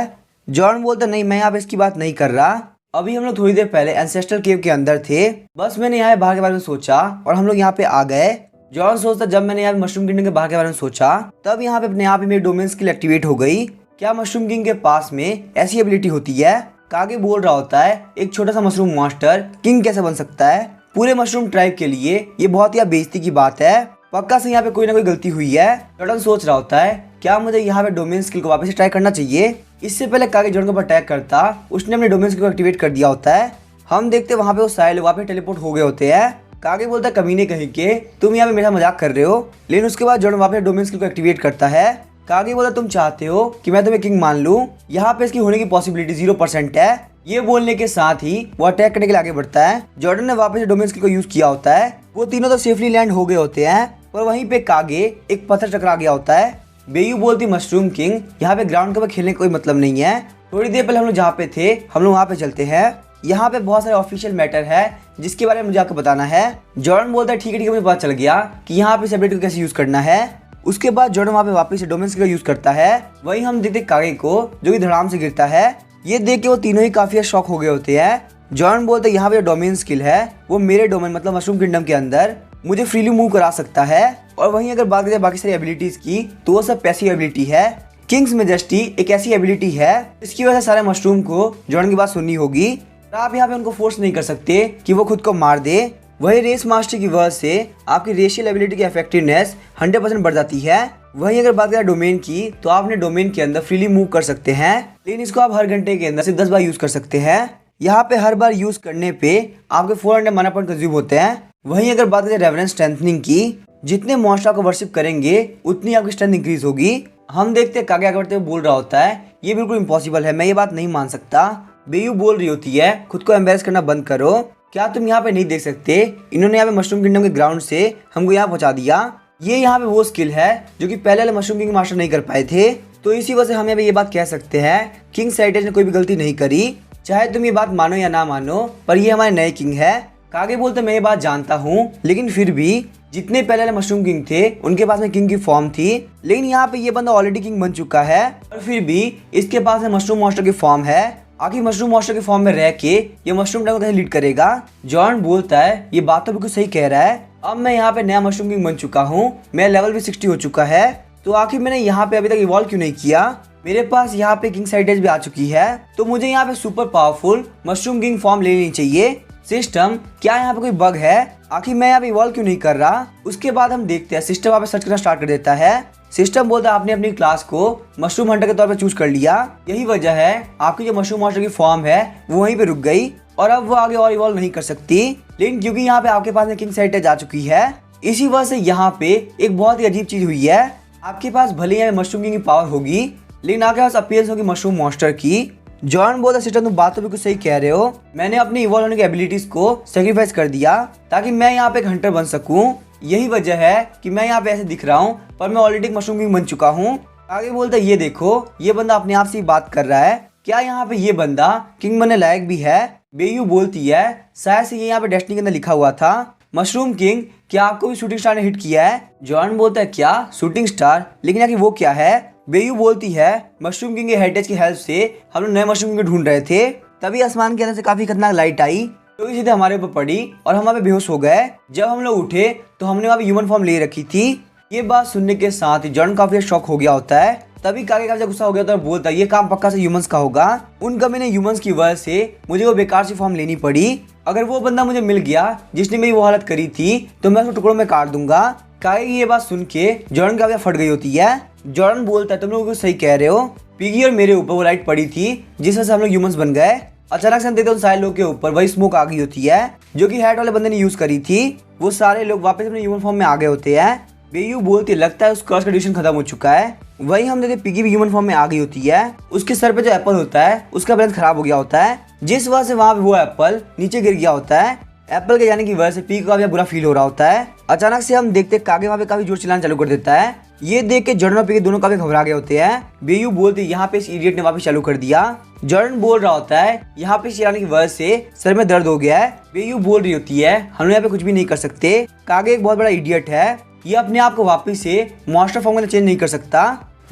जॉर्डन बोलता नहीं मैं यहाँ पे इसकी बात नहीं कर रहा, अभी हम लोग थोड़ी देर पहले एंसेस्ट्रल केव के अंदर थे, बस मैंने यहाँ बाहर के बारे में सोचा और हम लोग यहाँ पे आ गए। जॉर्डन सोचता जब मैंने यहाँ मशरूम किंगडम के बाहर के बारे में सोचा तब यहाँ पे अपने आप ही मेरी डोमेन स्किल एक्टिवेट हो गई। क्या मशरूम किंग के पास में ऐसी एबिलिटी होती है? कागे बोल रहा होता है एक छोटा सा मशरूम मॉन्स्टर किंग कैसे बन सकता है? पूरे मशरूम ट्राइब के लिए ये बहुत ही बेइज्जती की बात है, पक्का से यहाँ पे कोई ना कोई गलती हुई है। जॉर्डन सोच रहा होता है क्या मुझे यहाँ पे डोमेन स्किल को वापस ट्राई करना चाहिए। इससे पहले कागे जॉर्डन के ऊपर अटैक करता उसने अपने डोमेन स्किल को एक्टिवेट कर दिया होता है। हम देखते वहाँ पे वो सारे लोग वहाँ पे टेलीपोर्ट हो गए होते हैं। कागे बोलता है कमीने कहीं के तुम यहाँ पे मेरा मजाक कर रहे हो, लेकिन उसके बाद जॉर्डन वापस डोमेन स्किल को एक्टिवेट करता है। कागे बोलता तुम चाहते हो कि मैं तुम्हें किंग मान लूं, यहाँ पे इसकी होने की पॉसिबिलिटी 0% है। ये बोलने के साथ ही वो अटैक करने के लिए आगे बढ़ता है। जॉर्डन ने वापस डोमेन स्किल को यूज किया होता है। वो तीनों तो सेफली लैंड हो गए होते हैं, पर वहीं पे कागे एक पत्थर टकरा गया होता है। बेयू बोलती मशरूम किंग यहाँ पे ग्राउंड के ऊपर खेलने का कोई मतलब नहीं है, थोड़ी देर पहले हम लोग जहाँ पे थे हम लोग वहाँ पे चलते हैं। यहाँ पे बहुत सारे ऑफिशियल मैटर है जिसके बारे में मुझे आपको बताना है। जॉर्डन बोलता है ठीक है मुझे पता चल गया कि यहाँ पे सेपरेट को कैसे यूज करना है। उसके बाद जॉर्डन वहाँ पे वापस से डोमेन स्किल का यूज करता है। वही हम देखते कागे को जो कि धड़ाम से गिरता है। ये देख के वो तीनों ही काफी शॉक हो गए होते हैं। जॉर्डन बोलते हैं यहाँ पे डोमेन स्किल है वो मेरे डोमेन मतलब मशरूम किंगडम के अंदर मुझे फ्रीली मूव करा सकता है। और वहीं अगर बात करें बाकी सारी एबिलिटीज की तो वो सब पैसिव एबिलिटी है। किंग्स मेजेस्टी एक ऐसी एबिलिटी है इसकी वजह से सारे मशरूम को जॉर्डन की बात सुननी होगी। आप यहाँ पे उनको फोर्स नहीं कर सकते कि वो खुद को मार दे। वही रेस मास्टर की वजह से आपकी रेशियल एबिलिटी की इफेक्टिवनेस 100% बढ़ जाती है। वहीं अगर बात करें डोमेन की तो आप अपने डोमेन के अंदर फ्रीली मूव कर सकते हैं, लेकिन इसको आप हर घंटे के अंदर से 10 बार यूज कर सकते हैं। यहाँ पे हर बार यूज करने पे आपके 400 माना पॉइंट कंज्यूम होते हैं। वहीं अगर बात करें रेवरेंस स्ट्रेंथनिंग की, जितने मॉन्स्टर को वर्शिप करेंगे उतनी आपकी स्ट्रेंथ इंक्रीज होगी। हम देखते हैं कागे आगे बढ़ते हुए बोल रहा होता है ये बिल्कुल इम्पॉसिबल है, मैं ये बात नहीं मान सकता। बेयू बोल रही होती है खुद को एम्बेरस करना बंद करो, क्या तुम यहाँ पे नहीं देख सकते इन्होंने यहाँ पे मशरूम किंगडम के ग्राउंड से हमको यहाँ पहुँचा दिया। ये यहाँ पे वो स्किल है जो कि पहले वाले मशरूम किंग मास्टर नहीं कर पाए थे। तो इसी वजह से हम यहाँ पे ये बात कह सकते हैं किंग साइडेज ने कोई भी गलती नहीं करी। चाहे तुम ये बात मानो या ना मानो, पर ये हमारे नए किंग है। कागे बोलते मैं ये बात जानता हूँ, लेकिन फिर भी जितने पहले वाले मशरूम किंग थे उनके पास में किंग की फॉर्म थी, लेकिन यहाँ पे ये बंदा ऑलरेडी किंग बन चुका है और फिर भी इसके पास में मशरूम मॉन्स्टर की फॉर्म है। आखिर मशरूम मॉन्स्टर की फॉर्म में रह के ये मशरूम टैंक को कैसे लीड करेगा। जॉर्डन बोलता है ये बात तो बिल्कुल सही कह रहा है, अब मैं यहाँ पे नया मशरूम किंग बन चुका हूँ, मेरा लेवल भी 60 हो चुका है, तो आखिर मैंने यहाँ पे अभी तक इवॉल्व क्यों नहीं किया। मेरे पास यहाँ पे किंग साइडेज भी आ चुकी है, तो मुझे यहाँ पे super powerful mushroom king form ले लेनी चाहिए। सिस्टम क्या यहाँ पे कोई बग है, आखिर मैं यहाँ पे इवॉल्व क्यों नहीं कर रहा। उसके बाद हम देखते हैं सिस्टम वहाँ पे सर्च करना स्टार्ट कर देता है। सिस्टम बोलता है आपने अपनी क्लास को मशरूम हंटर के तौर पे चूज कर लिया, यही वजह है आपकी जो मशरूम मॉन्स्टर की फॉर्म है वो वहीं पे रुक गई और अब वो आगे और इवॉल्व नहीं कर सकती। लेकिन क्योंकि यहाँ पे आपके पास में किंग साइडेज आ चुकी है, इसी वजह से यहाँ पे एक बहुत ही अजीब चीज हुई है। आपके पास भले ही मशरूम किंग की पावर होगी, लेकिन आपके पास अपीयरेंस होगी मशरूम मॉन्स्टर की। जॉन बोलता सिस्टम तुम बात तो बिल्कुल सही कह रहे हो, मैंने अपनी इवॉल्व होने की एबिलिटीज को सेक्रीफाइस कर दिया ताकि मैं यहाँ पे एक हंटर बन सकूं। यही वजह है कि मैं यहाँ पे ऐसे दिख रहा हूँ, पर मैं ऑलरेडी मशरूम किंग बन चुका हूँ। आगे बोलता ये देखो ये बंदा अपने आप से ही बात कर रहा है, क्या यहाँ पे ये बंदा किंग बनने लायक भी है। बेयू बोलती है शायद से ये यहाँ पे डेस्टिनी के अंदर लिखा हुआ था। मशरूम किंग क्या आपको भी शूटिंग स्टार ने हिट किया है। जॉन बोलता है क्या शूटिंग स्टार, लेकिन आखिर वो क्या है। बेयू बोलती है मशरूम किंग के हेरिटेज की हेल्प से हम लोग नए मशरूम किंग ढूंढ रहे थे, तभी आसमान के अंदर से काफी खतरनाक लाइट आई तो सीधे हमारे ऊपर पड़ी और हम वहाँ पे बेहोश हो गए। जब हम लोग उठे तो हमने वहाँ पे ह्यूमन फॉर्म ले रखी थी। ये बात सुनने के साथ ही जॉन काफी शॉक हो गया होता है, तभी कागे काफी गुस्सा हो गया होता है और बोलता है ये काम पक्का से ह्यूमंस का होगा। उन कमीने ह्यूमंस की वजह से मुझे वो बेकार सी फॉर्म लेनी पड़ी। अगर वो बंदा मुझे मिल गया जिसने मेरी वो हालत करी थी तो मैं उसको टुकड़ों में काट दूंगा। कागे की ये बात सुन के जॉर्डन काफी फट गई होती है। जॉर्डन बोलता है तुम लोग सही कह रहे हो, पिगी और मेरे ऊपर वो लाइट पड़ी थी जिस वजह से हम लोग ह्यूमंस बन गए। अचानक से हम देखते हैं सारे लोग के ऊपर वही स्मोक आ गई होती है जो कि हैट वाले बंदे ने यूज करी थी। वो सारे लोग वापस अपने ह्यूमन फॉर्म में आ गए होते हैं। बेयू बोलती लगता है उस कर्स का ड्यूरेशन खत्म हो चुका है। वही हम देखते पिगी भी ह्यूमन फॉर्म में आ गई होती है। उसके सर पे जो एप्पल होता है उसका बैलेंस खराब हो गया होता है, जिस वजह से वहाँ पे वो एप्पल नीचे गिर गया होता है। एप्पल के जाने की वजह से पिगी का बुरा फील हो रहा होता है। अचानक से हम देखते कागे वहाँ पे काफी जोर चिल्लाना चालू कर देता है। ये देख के जॉर्डन और पिगी दोनों काफी घबरा गए होते हैं। बेयू बोलती यहाँ पे इस इडियट ने वापस चालू कर दिया। जॉर्डन बोल रहा होता है यहाँ पे चिल्लाने की वजह से सर में दर्द हो गया है। बेयू बोल रही होती है हम यहाँ पे कुछ भी नहीं कर सकते, कागे एक बहुत बड़ा इडियट है, ये अपने आप को वापस से मॉन्स्टर फॉर्म में चेंज नहीं कर सकता।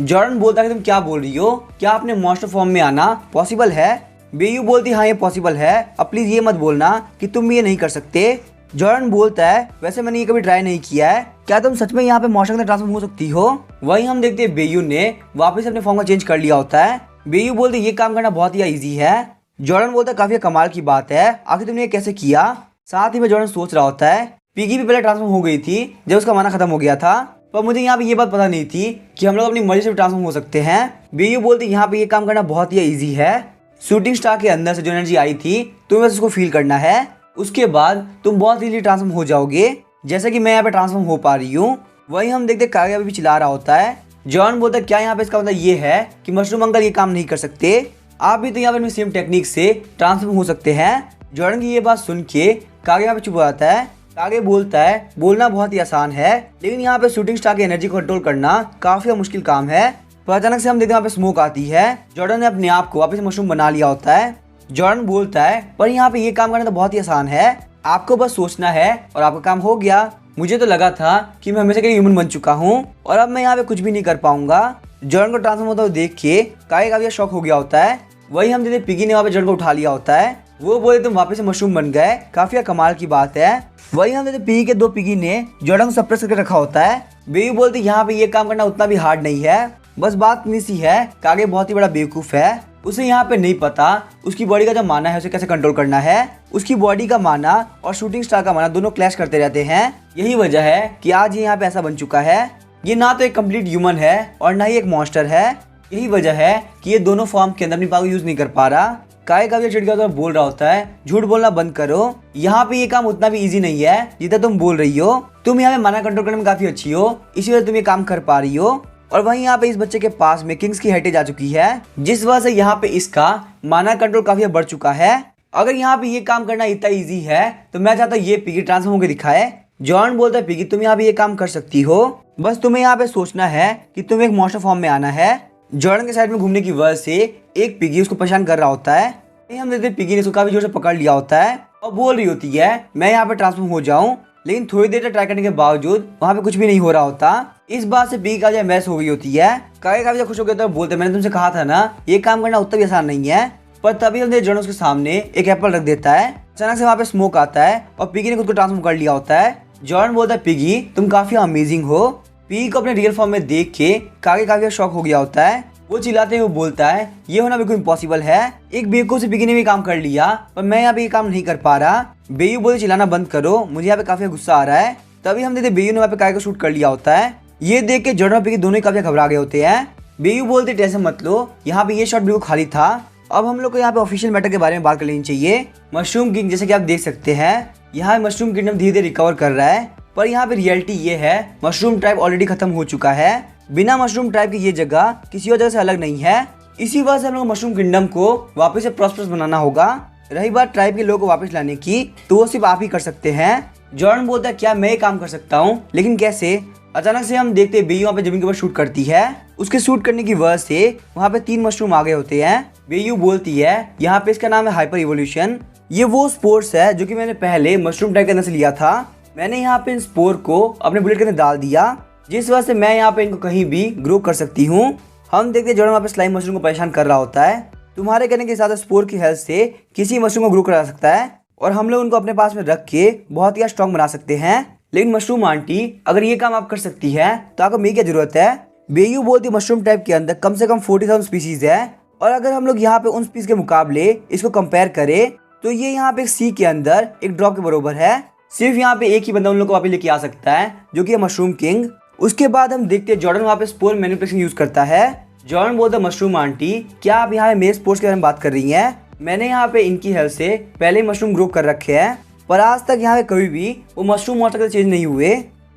जॉर्डन बोलता है तुम क्या बोल रही हो, क्या आपने मॉन्स्टर फॉर्म में आना पॉसिबल है। बेयू बोलती हाँ ये पॉसिबल है, अब प्लीज ये मत बोलना कि तुम ये नहीं कर सकते। जॉर्डन बोलता है वैसे मैंने ये कभी ट्राई नहीं किया है, क्या तुम सच में यहाँ पे मॉन्स्टर में ट्रांसफॉर्म हो सकती हो। वही हम देखते हैं बेयू ने वापस अपने फॉर्म को चेंज कर लिया होता है। बेयू बोलते ये काम करना बहुत ही इजी है। जॉर्डन बोलता है काफी कमाल की बात है, आखिर तुमने ये कैसे किया। साथ ही में जॉर्डन सोच रहा होता है पिगी भी पहले ट्रांसफॉर्म हो गई थी जब उसका माना खत्म हो गया था, पर मुझे यहाँ पे ये बात पता नहीं थी कि हम लोग अपनी मर्जी से ट्रांसफॉर्म हो सकते हैं। बेयू बोलती यहाँ पे ये काम करना बहुत ही इजी है। शूटिंग स्टार के अंदर से जो एनर्जी आई थी तुम्हें बस उसको फील करना है, उसके बाद तुम बहुत इजीली ट्रांसफॉर्म हो जाओगे, जैसे कि मैं यहाँ पे ट्रांसफॉर्म हो पा रही हूँ। वही हम देखते कागे भी चिल्ला रहा होता है। जॉन बोलता है क्या यहाँ पे इसका मतलब ये है कि मशरूम अंकल ये काम नहीं कर सकते, आप भी तो यहाँ पे सेम टेक्निक से ट्रांसफॉर्म हो सकते हैं। जॉर्डन की ये बात सुन के कागे यहाँ पे चुप हो जाता है। कागे बोलता है बोलना बहुत ही आसान है, लेकिन यहाँ पे शूटिंग स्टार की एनर्जी को कंट्रोल करना काफी मुश्किल काम है। पर अचानक से हम देखते हैं यहाँ पे स्मोक आती है। जॉर्डन ने अपने आप को वापस मशरूम बना लिया होता है। जॉर्डन बोलता है पर यहाँ पे ये काम करना तो बहुत ही आसान है, आपको बस सोचना है और आपका काम हो गया। मुझे तो लगा था कि मैं हमेशा के लिए ह्यूमन बन चुका हूँ और अब मैं यहाँ पे कुछ भी नहीं कर पाऊंगा। जॉर्डन को ट्रांसफॉर्म होता हुआ देख के कागे काफी शॉक हो गया होता है। वही हम देखते पिगी ने वहाँ पे जॉर्डन को उठा लिया होता है। वो बोले तुम वापस से मशरूम बन गए, काफी कमाल की बात है। वही हम देखते पिगी के दो पिगी ने जॉर्डन को सप्रेस करके रखा होता है। बेयू बोलते यहाँ पे ये काम करना उतना भी हार्ड नहीं है, बस बात इतनी सी है कि आगे बहुत ही बड़ा बेवकूफ है, उसे यहाँ पे नहीं पता उसकी बॉडी का जो माना है उसे कैसे कंट्रोल करना है। उसकी बॉडी का माना और शूटिंग स्टार का माना दोनों क्लैश करते रहते हैं। यही वजह है कि आज ये यहाँ पे ऐसा बन चुका है। ये ना तो एक कंप्लीट ह्यूमन है और ना ही एक मॉन्स्टर है। यही वजह है कि ये दोनों फॉर्म के अंदर अपनी पावर यूज नहीं कर पा रहा। काय का भी चिड़का तो बोल रहा होता है झूठ बोलना बंद करो, यहाँ पे ये काम उतना भी इजी नहीं है जितना तुम बोल रही हो। तुम यहाँ पे माना कंट्रोल करने में काफी अच्छी हो, इसी वजह तुम ये काम कर पा रही हो। और वहीं यहाँ पे इस बच्चे के पास में किंग्स की हेरिटेज आ चुकी है, जिस वजह से यहाँ पे इसका माना कंट्रोल काफी बढ़ चुका है। अगर यहाँ पे ये काम करना इतना इजी है तो मैं चाहता हूँ ये पिगी ट्रांसफॉर्म होकर दिखाए। जॉन बोलता है पिगी तुम यहाँ पे ये काम कर सकती हो, बस तुम्हें यहाँ पे सोचना है कि तुम्हें एक मॉन्स्टर फॉर्म में आना है। जॉर्डन के साइड में घूमने की वजह से एक पिगी उसको परेशान कर रहा होता है। हम देखते पिगी ने उसको काफी जोर से पकड़ लिया होता है और बोल रही होती है मैं यहाँ पे ट्रांसफॉर्म हो जाऊं, लेकिन थोड़ी देर तक ट्राई करने के बावजूद वहाँ पे कुछ भी नहीं हो रहा होता। इस बात से पिगी का जो मैस हो गई होती है। काफी खुश हो गया तो बोलते मैंने तुमसे कहा था ना ये काम करना उतना भी आसान नहीं है। पर तभी हम जॉर्डन उसके सामने एक एप्पल रख देता है। अचानक से वहाँ पे स्मोक आता है और पिगी ने खुद को ट्रांसफॉर्म कर लिया होता है। जॉर्डन बोलता है पिगी तुम काफी अमेजिंग हो। पिगी को अपने रियल फॉर्म में देख के काफी शॉक हो गया होता है। वो चिल्लाते हुए बोलता है ये होना बिल्कुल इम्पॉसिबल है, एक बेवकूफ से पिगी ने भी काम कर लिया पर मैं यहाँ पे ये काम नहीं कर पा रहा। बेयू बोलते चिल्लाना बंद करो, मुझे यहाँ पे काफी गुस्सा आ रहा है। तभी हम देखते बेयू ने वहाँ पे काय को शूट कर लिया होता है। ये देख के जॉर्डन और पिगी दोनों ही काफी घबरा गए होते हैं। बेयू बोलते टेंशन मत लो, यहाँ पे ये शॉट बिल्कुल खाली था। अब हम लोग को यहाँ पे ऑफिशियल मैटर के बारे में बात कर लेनी चाहिए। मशरूम किंग जैसे कि आप देख सकते हैं यहाँ मशरूम किंगडम धीरे धीरे रिकवर कर रहा है, पर यहाँ पे रियलिटी ये है मशरूम ट्राइब ऑलरेडी खत्म हो चुका है। बिना मशरूम ट्राइब की ये जगह किसी और जगह से अलग नहीं है। इसी वजह से हम लोग मशरूम किंगडम को वापस से प्रॉस्पेरस बनाना होगा। रही बात ट्राइब के लोगों को वापस लाने की तो वो सिर्फ आप ही कर सकते हैं। जॉर्डन बोलता है क्या मैं ये काम कर सकता हूँ, लेकिन कैसे। अचानक से हम देखते हैं बेयू वहाँ पे जमीन के ऊपर शूट करती है। उसके शूट करने की वजह से वहाँ पे 3 मशरूम आ गए होते हैं। बेयू बोलती है यहाँ पे इसका नाम है हाइपर इवोल्यूशन। ये वो स्पोर्स है जो कि मैंने पहले मशरूम ट्राइब के अंदर से लिया था। मैंने यहाँ पे इन स्पोर को अपने बुलेट के अंदर डाल दिया, जिस वजह से मैं यहाँ पे इनको कहीं भी ग्रो कर सकती हूँ। हम देखते हैं जॉर्डन वहाँ पे स्लाइम मशरूम को परेशान कर रहा होता है। तुम्हारे कहने के साथ स्पोर की हेल्प से किसी मशरूम को ग्रो करा सकता है और हम लोग उनको अपने पास में रख के बहुत ही स्ट्रॉन्ग बना सकते हैं। लेकिन मशरूम आंटी अगर ये काम आप कर सकती है तो आपको मेरी क्या जरूरत है। बेयू बोलती मशरूम टाइप के अंदर कम से कम 40,000 स्पीसीज है, और अगर हम लोग यहाँ पे उन स्पीसीज के मुकाबले इसको कंपेयर करें तो ये यहाँ पे सी के अंदर एक ड्रॉप के बराबर है। सिर्फ यहाँ पे एक ही बंदा उन लोग को वापस लेके आ सकता है जो कि है मशरूम किंग। उसके बाद हम देखते हैं जॉर्डन वहाँ पे स्पोर मैनिपुलेशन यूज करता है। जॉर्डन बोलता है मशरूम आंटी क्या आप यहाँ मेरे स्पोर्ट्स के बारे में बात कर रही हैं। मैंने यहाँ पे इनकी हेल्प से पहले ही मशरूम ग्रो कर रखे हैं, पर आज तक यहाँ पे कभी भी वो मशरूम मॉन्स्टर चेंज नहीं हुए।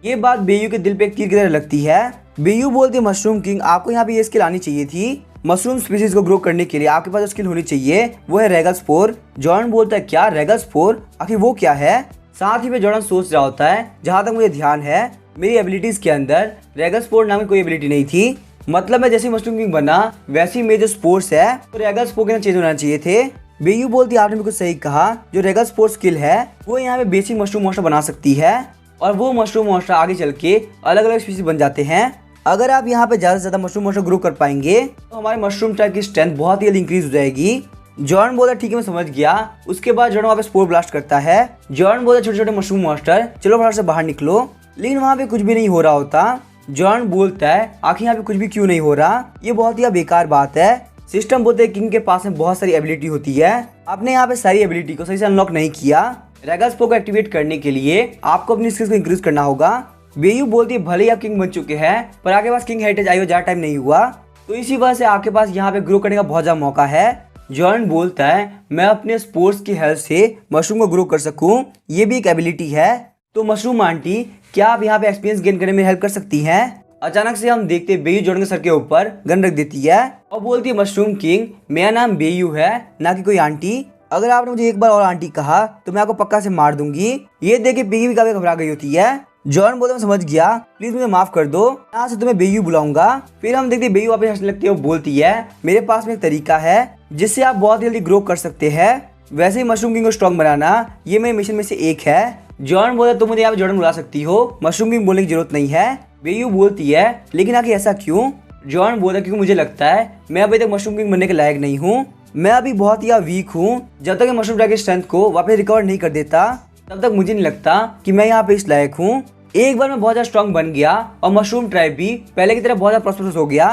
ये बात बेयू के दिल पे एक तीर की तरह लगती है। बेयू बोलती है मशरूम किंग आपको यहाँ पे ये स्किल आनी चाहिए थी। मशरूम स्पीसीज को ग्रो करने के लिए आपके पास जो स्किल होनी चाहिए वो है रेगल स्पोर। जॉर्डन बोलता है क्या रेगल स्पोर, आखिर वो क्या है। साथ ही में जॉर्डन सोच रहा होता है जहाँ तक मुझे ध्यान है मेरी एबिलिटीज के अंदर रेगल स्पोर नाम की कोई एबिलिटी नहीं थी। मतलब मैं जैसे मशरूम किंग बना वैसे ही मेरे जो स्पोर्ट्स है तो रेगल स्पोर के अंदर चेंज होना चाहिए थे। बेयू बोलती है आपने बिल्कुल सही कहा, जो रेगल स्पोर स्किल है वो यहाँ पे बेसिक मशरूम मॉन्स्टर बना सकती है और वो मशरूम मॉन्स्टर आगे चल के अलग अलग स्पीसीज बन जाते हैं। अगर आप यहाँ पे ज्यादा से ज्यादा मशरूम मॉन्स्टर ग्रो कर पाएंगे तो हमारे मशरूम टाइप की स्ट्रेंथ बहुत ही इंक्रीज हो जाएगी। जॉर्डन बोलता ठीक है मैं समझ गया। उसके बाद जॉर्डन वहाँ पे स्पोर ब्लास्ट करता है। जॉर्डन बोलता छोटे छोटे मशरूम मॉन्स्टर चलो फटाफट से बाहर निकलो, लेकिन वहाँ पे कुछ भी नहीं हो रहा होता। जॉर्डन बोलता है आखिर यहाँ पे कुछ भी क्यों नहीं हो रहा, ये बहुत ही बेकार बात है। सिस्टम बोलते हैं किंग के पास में बहुत सारी एबिलिटी होती है, आपने यहाँ पे सारी एबिलिटी को सही से अनलॉक नहीं किया। रेगल स्पोर को एक्टिवेट करने के लिए आपको अपनी स्किल्स को इंक्रीज करना होगा। बेयू बोलती है भले ही आप किंग बन चुके हैं पर आपके पास किंग हेरिटेज आई हो ज्यादा टाइम नहीं हुआ, तो इसी वजह से आपके पास यहाँ पे ग्रो करने का बहुत ज्यादा मौका है। जॉर्डन बोलता है मैं अपने स्पोर्ट्स की हेल्प से मशरूम को ग्रो कर सकूं, ये भी एक एबिलिटी है। तो मशरूम आंटी क्या आप यहाँ पे एक्सपीरियंस गेन करने में हेल्प कर सकती हैं। अचानक से हम देखते बेयू जॉर्डन के सर के ऊपर गन रख देती है और बोलती है मशरूम किंग मेरा नाम बेयू है ना कि कोई आंटी। अगर आपने मुझे एक बार और आंटी कहा तो मैं आपको पक्का से मार दूंगी। ये देख के बेयू भी काफी घबरा गई होती है। जॉर्डन बोलता मैं समझ गया, प्लीज मुझे माफ कर दो, यहाँ से तुम्हें बेयू बुलाऊंगा। फिर हम देखते बेयू वापस हंसने लगती है और बोलती है मेरे पास में एक तरीका है जिससे आप बहुत जल्दी ग्रो कर सकते हैं। वैसे ही मशरूम किंग को स्ट्रॉन्ग बनाना ये मेरे मिशन में से एक है। जॉर्डन बोलता तुम मुझे यहाँ पे जॉर्डन बुला सकती हो, मशरूम किंग बोलने की जरूरत नहीं है। बेयू बोलती है लेकिन आखिर ऐसा क्यों। जॉर्डन बोलता क्योंकि मुझे लगता है मैं अभी तक मशरूम किंग बनने के लायक नहीं हूँ। मैं अभी बहुत ही वीक हूँ। जब तक मशरूम ट्राइब की स्ट्रेंथ को वापस रिकवर नहीं कर देता तब तक मुझे नहीं लगता कि मैं यहाँ पे इस लायक हूँ। एक बार मैं बहुत ज्यादा स्ट्रॉन्ग बन गया और मशरूम ट्राइब भी पहले की तरह बहुत ज्यादा प्रॉस्पेरस हो गया,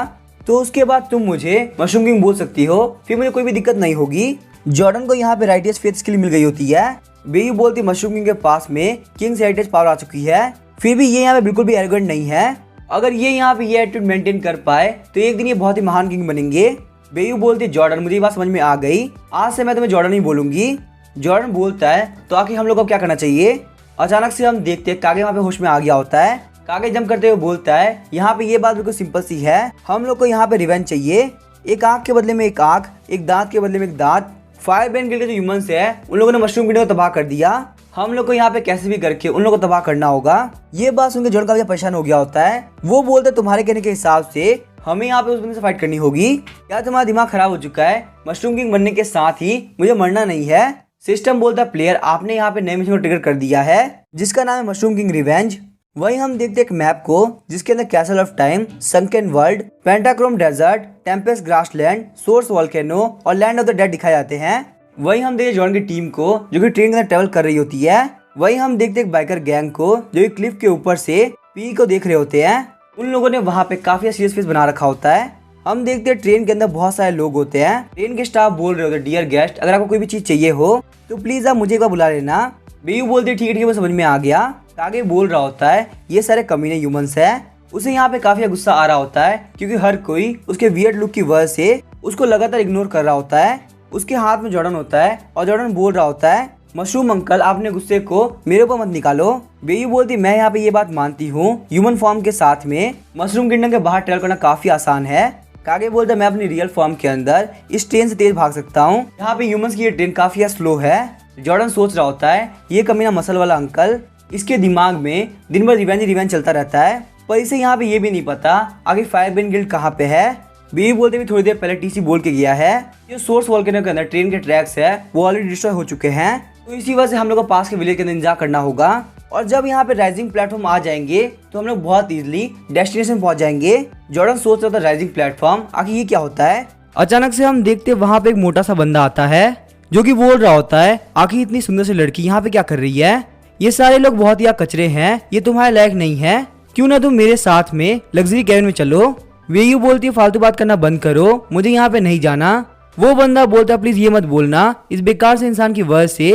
तो उसके बाद तुम मुझे मशरूम किंग बोल सकती हो, फिर मुझे कोई भी दिक्कत नहीं होगी। जॉर्डन को यहाँ पे राइटियस फेथ स्किल मिल गई होती है। बेयू बोलती मशरूम किंग के पास में किंग्स हेरिटेज पावर आ चुकी है, फिर भी ये यहाँ पे बिल्कुल भी एरोगेंट नहीं है। अगर ये यहाँ पे ये एटीट्यूड मेंटेन कर पाए तो एक दिन ये बहुत ही महान किंग बनेंगे। बेयू बोलती जॉर्डन मुझे ये बात समझ में आ गई, आज से मैं तुम्हें जॉर्डन ही बोलूंगी। जॉर्डन बोलता है तो आखिर हम लोग को क्या करना चाहिए। अचानक से हम देखते हैं कागे वहाँ पे होश में आ गया होता है। कागे जंप करते हुए बोलता है यहाँ पे ये बात बिल्कुल सिंपल सी है, हम लोग को यहाँ पे रिवेंज चाहिए। एक आंख के बदले में एक आंख, एक दांत के बदले में एक दांत। फायरबैंड गिल्ड के जो ह्यूमंस है उन लोगों ने मशरूम गिल्ड को तबाह कर दिया, हम लोग को यहाँ पे कैसे भी करके उन लोगों को तबाह करना होगा। ये बात सुनकर जॉर्डन काफी परेशान हो गया होता है। वो बोलते तुम्हारे कहने के हिसाब से हमें यहाँ पे उस बंदे से फाइट करनी होगी, क्या तुम्हारा दिमाग खराब हो चुका है? मशरूम किंग बनने के साथ ही मुझे मरना नहीं है। सिस्टम बोलता प्लेयर आपने यहाँ पे नए मिशन को ट्रिगर कर दिया है जिसका नाम है मशरूम किंग रिवेंज। वहीं हम देखते एक मैप को जिसके अंदर castle of time, sunken world, pentachrome desert, tempest grassland, source volcano और लैंड ऑफ द डेड दिखाए जाते हैं। वहीं हम देखते जॉर्डन की टीम को जो कि ट्रेन के अंदर ट्रेवल कर रही होती है। वहीं हम देखते एक बाइकर गैंग को जो कि क्लिफ के ऊपर से पी को देख रहे होते हैं। उन लोगों ने वहाँ पे काफी सीरियस फेस बना रखा होता है। हम देखते हैं ट्रेन के अंदर बहुत सारे लोग होते हैं। ट्रेन के स्टाफ बोल रहे होते हैं डियर गेस्ट अगर आपको कोई भी चीज चाहिए हो तो प्लीज आप मुझे एक बार बुला लेना। बेयू बोलते ठीक है समझ में आ गया। कागे बोल रहा होता है ये सारे कमीने ह्यूमंस है। उसे यहाँ पे काफी गुस्सा आ रहा होता है क्योंकि हर कोई उसके वियर्ड लुक की वजह से उसको लगातार इग्नोर कर रहा होता है। उसके हाथ में जॉर्डन होता है और जॉर्डन बोल रहा होता है मशरूम अंकल आपने गुस्से को मेरे ऊपर मत निकालो। बेयू बोलती मैं यहाँ पे ये बात मानती हूँ ह्यूमन फॉर्म के साथ में मशरूम किंगडम के बाहर ट्रेवल करना काफी आसान है। कागे बोलता मैं अपनी रियल फॉर्म के अंदर इस ट्रेन से तेज भाग सकता हूँ, यहाँ पे ह्यूमंस की ये ट्रेन काफी स्लो है। जॉर्डन सोच रहा होता है ये कमीना मसल वाला अंकल, इसके दिमाग में दिन भर रिवेंज चलता रहता है, पर इसे यहाँ पे ये भी नहीं पता आगे फायरबैंड गिल्ड कहाँ पे है। बेयू बोलते भी थोड़ी देर पहले टीसी बोल के गया है जो सोर्स वोल्केनो के अंदर ट्रेन के ट्रैक्स है वो ऑलरेडी डिस्ट्रॉय हो चुके हैं, तो इसी वजह से हम लोग को पास के विलेज के अंदर इंतजार करना होगा। और जब यहाँ पे राइजिंग प्लेटफॉर्म आ जाएंगे तो हम लोग बहुत इजीली डेस्टिनेशन पहुंच जाएंगे। जॉर्डन सोच रहा था राइजिंग प्लेटफॉर्म आखिर ये क्या होता है। अचानक से हम देखते वहाँ पे एक मोटा सा बंदा आता है जो कि बोल रहा होता है आखिर इतनी सुंदर सी लड़की यहाँ पे क्या कर रही है, ये सारे लोग बहुत ही कचरे हैं, ये तुम्हारे लायक नहीं है, क्यों ना तुम मेरे साथ में लग्जरी कैबिन में चलो। वेयू बोलती है फालतू बात करना बंद करो, मुझे यहाँ पे नहीं जाना। वो बंदा बोलता प्लीज ये मत बोलना, इस बेकार से इंसान की वजह से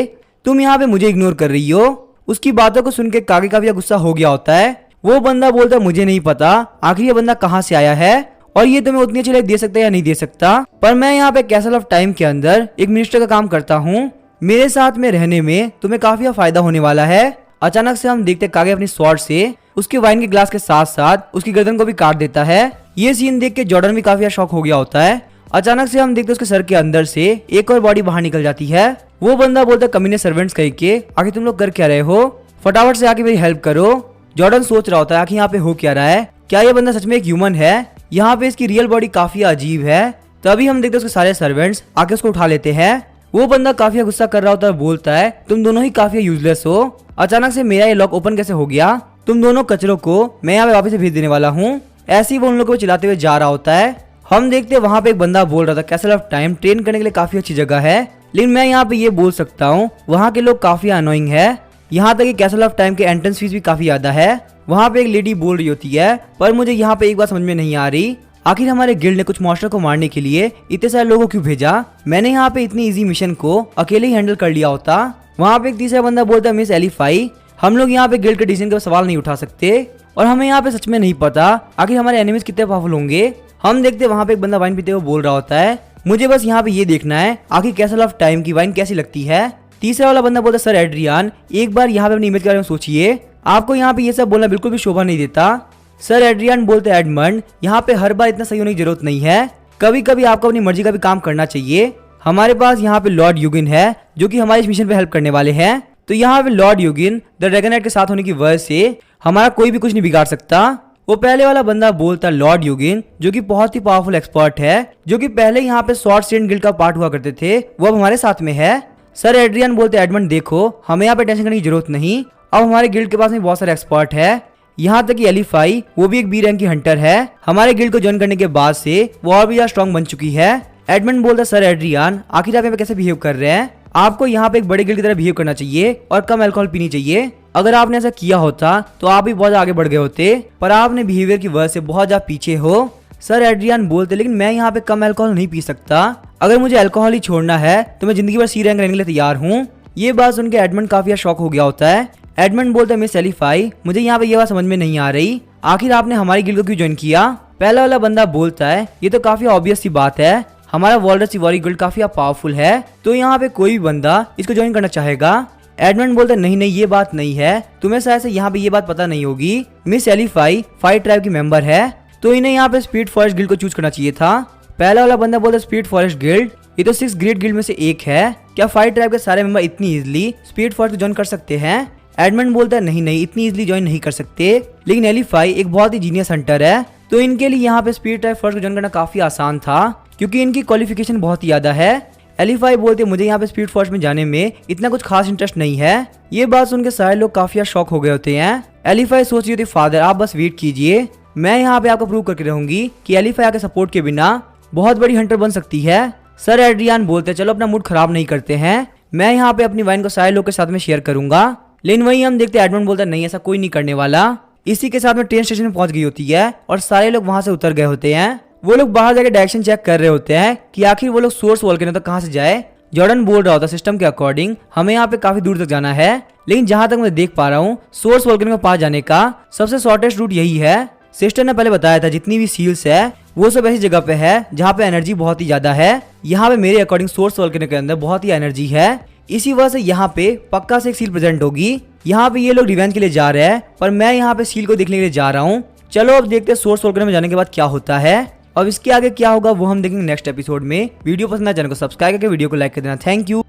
तुम यहाँ पे मुझे इग्नोर कर रही हो। उसकी बातों को सुन के कागे का भी गुस्सा हो गया होता है। वो बंदा बोलता मुझे नहीं पता आखिर ये बंदा कहाँ से आया है और ये तुम्हें उतनी अच्छी लाइफ दे सकता है या नहीं दे सकता, पर मैं यहाँ पे कैसल ऑफ टाइम के अंदर एक मिनिस्टर का काम करता हूँ, मेरे साथ में रहने में तुम्हें काफी फायदा होने वाला है। अचानक से हम देखते कागे अपनी स्वॉर्ड से उसके वाइन के ग्लास के साथ साथ उसकी गर्दन को भी काट देता है। ये सीन देख के जॉर्डन भी काफी शॉक हो गया होता है। अचानक से हम देखते उसके सर के अंदर से एक और बॉडी बाहर निकल जाती है। वो बंदा बोलता कमीने सर्वेंट्स कह के आखिर तुम लोग कर क्या रहे हो, फटाफट से आके मेरी हेल्प करो। जॉर्डन सोच रहा होता है आखिर यहाँ पे हो क्या रहा है, क्या ये बंदा सच में एक ह्यूमन है, यहाँ पे इसकी रियल बॉडी काफी अजीब है। तभी हम देखते उसके सारे सर्वेंट्स आके उसको उठा लेते हैं। वो बंदा काफी गुस्सा कर रहा होता है, बोलता है तुम दोनों ही काफी यूजलेस हो, अचानक से मेरा ये लॉक ओपन कैसे हो गया, तुम दोनों कचरों को मैं यहाँ पे वापस से भेज देने वाला हूँ। ऐसे ही वो उन लोगों को चिल्लाते हुए जा रहा होता है। हम देखते हैं वहाँ पे एक बंदा बोल रहा था कैसल ऑफ टाइम ट्रेन करने के लिए काफी अच्छी जगह है, लेकिन मैं यहाँ पे ये बोल सकता हूँ वहाँ के लोग काफी अनोइंग है, यहाँ तक कि कैसल ऑफ टाइम के एंट्रेंस फीस भी काफी ज्यादा है। वहाँ पे एक लेडी बोल रही होती है पर मुझे यहाँ पे एक बात समझ में नहीं आ रही, आखिर हमारे गिल्ड ने कुछ मॉन्स्टर को मारने के लिए इतने सारे लोगों को क्यों भेजा, मैंने यहाँ पे इतनी इजी मिशन को अकेले ही हैंडल कर लिया होता। वहाँ पे एक तीसरा बंदा बोलता है मिस एलिफाई हम लोग यहाँ पे गिल्ड के डिसीजन का सवाल नहीं उठा सकते और हमें यहाँ पे सच में नहीं पता आखिर हमारे एनिमीज कितने पावरफुल होंगे। हम देखते वहाँ पे एक बंदा वाइन पीते हुए बोल रहा होता है मुझे बस यहाँ पे ये देखना है आखिर कैसल ऑफ टाइम की वाइन कैसी लगती है। तीसरा वाला बंदा बोलता है सर एड्रियान एक बार यहाँ पे अपनी इमेज के बारे में सोचिए, आपको यहाँ पे ये सब बोलना बिल्कुल भी शोभा नहीं देता। सर एड्रियान बोलते हैं एडमंड यहाँ पे हर बार इतना सही होने की जरूरत नहीं है, कभी कभी आपको अपनी मर्जी का भी काम करना चाहिए। हमारे पास यहाँ पे लॉर्ड यूगिन है जो कि हमारे इस मिशन पे हेल्प करने वाले हैं, तो यहाँ पे लॉर्ड यूगिन द ड्रैगननाइट के साथ होने की वजह से हमारा कोई भी कुछ नहीं बिगाड़ सकता। वो पहले वाला बंदा बोलता लॉर्ड यूगिन जो कि बहुत ही पावरफुल एक्सपर्ट है, जो कि पहले यहाँ पे शॉर्ट स्टेंड गिल्ड का पार्ट हुआ करते थे, वो अब हमारे साथ में है। सर एड्रियन बोलते एडमंड देखो हमें यहाँ पे टेंशन करने की जरूरत नहीं, अब हमारे गिल्ड के पास में बहुत सारे एक्सपर्ट है, यहाँ तक कि एलिफाई वो भी एक बी रैंक की हंटर है, हमारे गिल्ड को ज्वाइन करने के बाद से वो और भी ज्यादा स्ट्रॉन्ग बन चुकी है। एडमंड बोलता है सर एड्रियान आखिर आप यहाँ पे कैसे बिहेव कर रहे हैं, आपको यहाँ पे एक बड़े गिल्ड की तरह बिहेव करना चाहिए और कम अल्कोहल पीनी चाहिए। अगर आपने ऐसा किया होता तो आप भी बहुत आगे बढ़ गए होते, पर आपने बिहेवियर की वजह से बहुत ज्यादा पीछे हो। सर एड्रियान बोलते लेकिन मैं यहाँ पे कम अल्कोहल नहीं पी सकता, अगर मुझे अल्कोहल ही छोड़ना है तो मैं जिंदगी भर सी रैंक रहने के लिए तैयार हूँ। ये बात सुनकर एडमंड काफी शॉक हो गया होता है। एडमंड बोलता है मिस एलिफाई मुझे यहाँ पे ये बात समझ में नहीं आ रही, आखिर आपने हमारी गिल्ड को क्यों ज्वाइन किया। पहला वाला बंदा बोलता है ये तो काफी ऑब्वियस सी बात है, हमारा वॉल्डस इवोरी गिल्ड काफी पावरफुल है तो यहाँ पे कोई भी बंदा इसको ज्वाइन करना चाहेगा। एडमंड बोलता है नहीं ये बात नहीं है, तुम्हें शायद से यहाँ पे ये बात पता नहीं होगी, मिस एलिफाई फाइट ट्राइब की मेंबर है तो इन्हें यहाँ पे स्पीड फॉरेस्ट गिल्ड को चूज करना चाहिए था। पहला वाला बंदा बोलता है स्पीड फॉरेस्ट गिल्ड ये तो 6 ग्रेट गिल्ड में से एक है, क्या फाइट ट्राइब के सारे मेंबर इतनी इजीली स्पीड फॉरेस्ट ज्वाइन कर सकते हैं। एडमंड बोलता है नहीं इतनी इजीली ज्वाइन नहीं कर सकते, लेकिन एलिफाई एक बहुत ही जीनियस हंटर है तो इनके लिए यहाँ पे स्पीड ट्राइब फॉरेस्ट को ज्वाइन करना काफी आसान था क्योंकि इनकी क्वालिफिकेशन बहुत ही ज्यादा है। एलिफाई बोलते मुझे यहाँ पे स्पीड फॉरेस्ट में जाने में इतना कुछ खास इंटरेस्ट नहीं है। ये बात सुनकर सारे लोग काफी शॉक हो गए होते हैं। एलिफाई सोच रही होती फादर आप बस वेट कीजिए, मैं यहाँ पे आपको प्रूव करके रहूंगी कि एलिफाई आपके सपोर्ट के बिना बहुत बड़ी हंटर बन सकती है। सर एड्रियान बोलते चलो अपना मूड खराब नहीं करते हैं, मैं यहाँ पे अपनी वाइन को सारे लोग के साथ में शेयर करूंगा, लेकिन वही हम देखते एडमंड बोलता नहीं ऐसा कोई नहीं करने वाला। इसी के साथ में ट्रेन स्टेशन में पहुंच गई होती है और सारे लोग वहां से उतर गए होते हैं। वो लोग बाहर जाके डायरेक्शन चेक कर रहे होते हैं कि आखिर वो लोग सोर्स वोल्केनो तक कहाँ से जाए। जॉर्डन बोल रहा होता सिस्टम के अकॉर्डिंग हमें यहाँ पे काफी दूर तक जाना है, लेकिन जहां तक मैं देख पा रहा हूँ सोर्स वोल्केनो के पास जाने का सबसे शॉर्टेस्ट रूट यही है। सिस्टर ने पहले बताया था जितनी भी सील्स है वो सब ऐसी जगह पे है जहाँ पे एनर्जी बहुत ही ज्यादा है, यहाँ पे मेरे अकॉर्डिंग सोर्स वोल्केनो के अंदर बहुत ही एनर्जी है, इसी वजह से यहाँ पे पक्का से एक सील प्रेजेंट होगी। यहाँ पे ये लोग रिवेंज के लिए जा रहे हैं पर मैं यहाँ पे सील को देखने के लिए जा रहा हूँ। चलो अब देखते हैं सोर्स वोल्केनो में जाने के बाद क्या होता है, अब इसके आगे क्या होगा वो हम देखेंगे नेक्स्ट एपिसोड में। वीडियो पसंद आए चैनल को सब्सक्राइब करके वीडियो को लाइक कर देना। Thank you.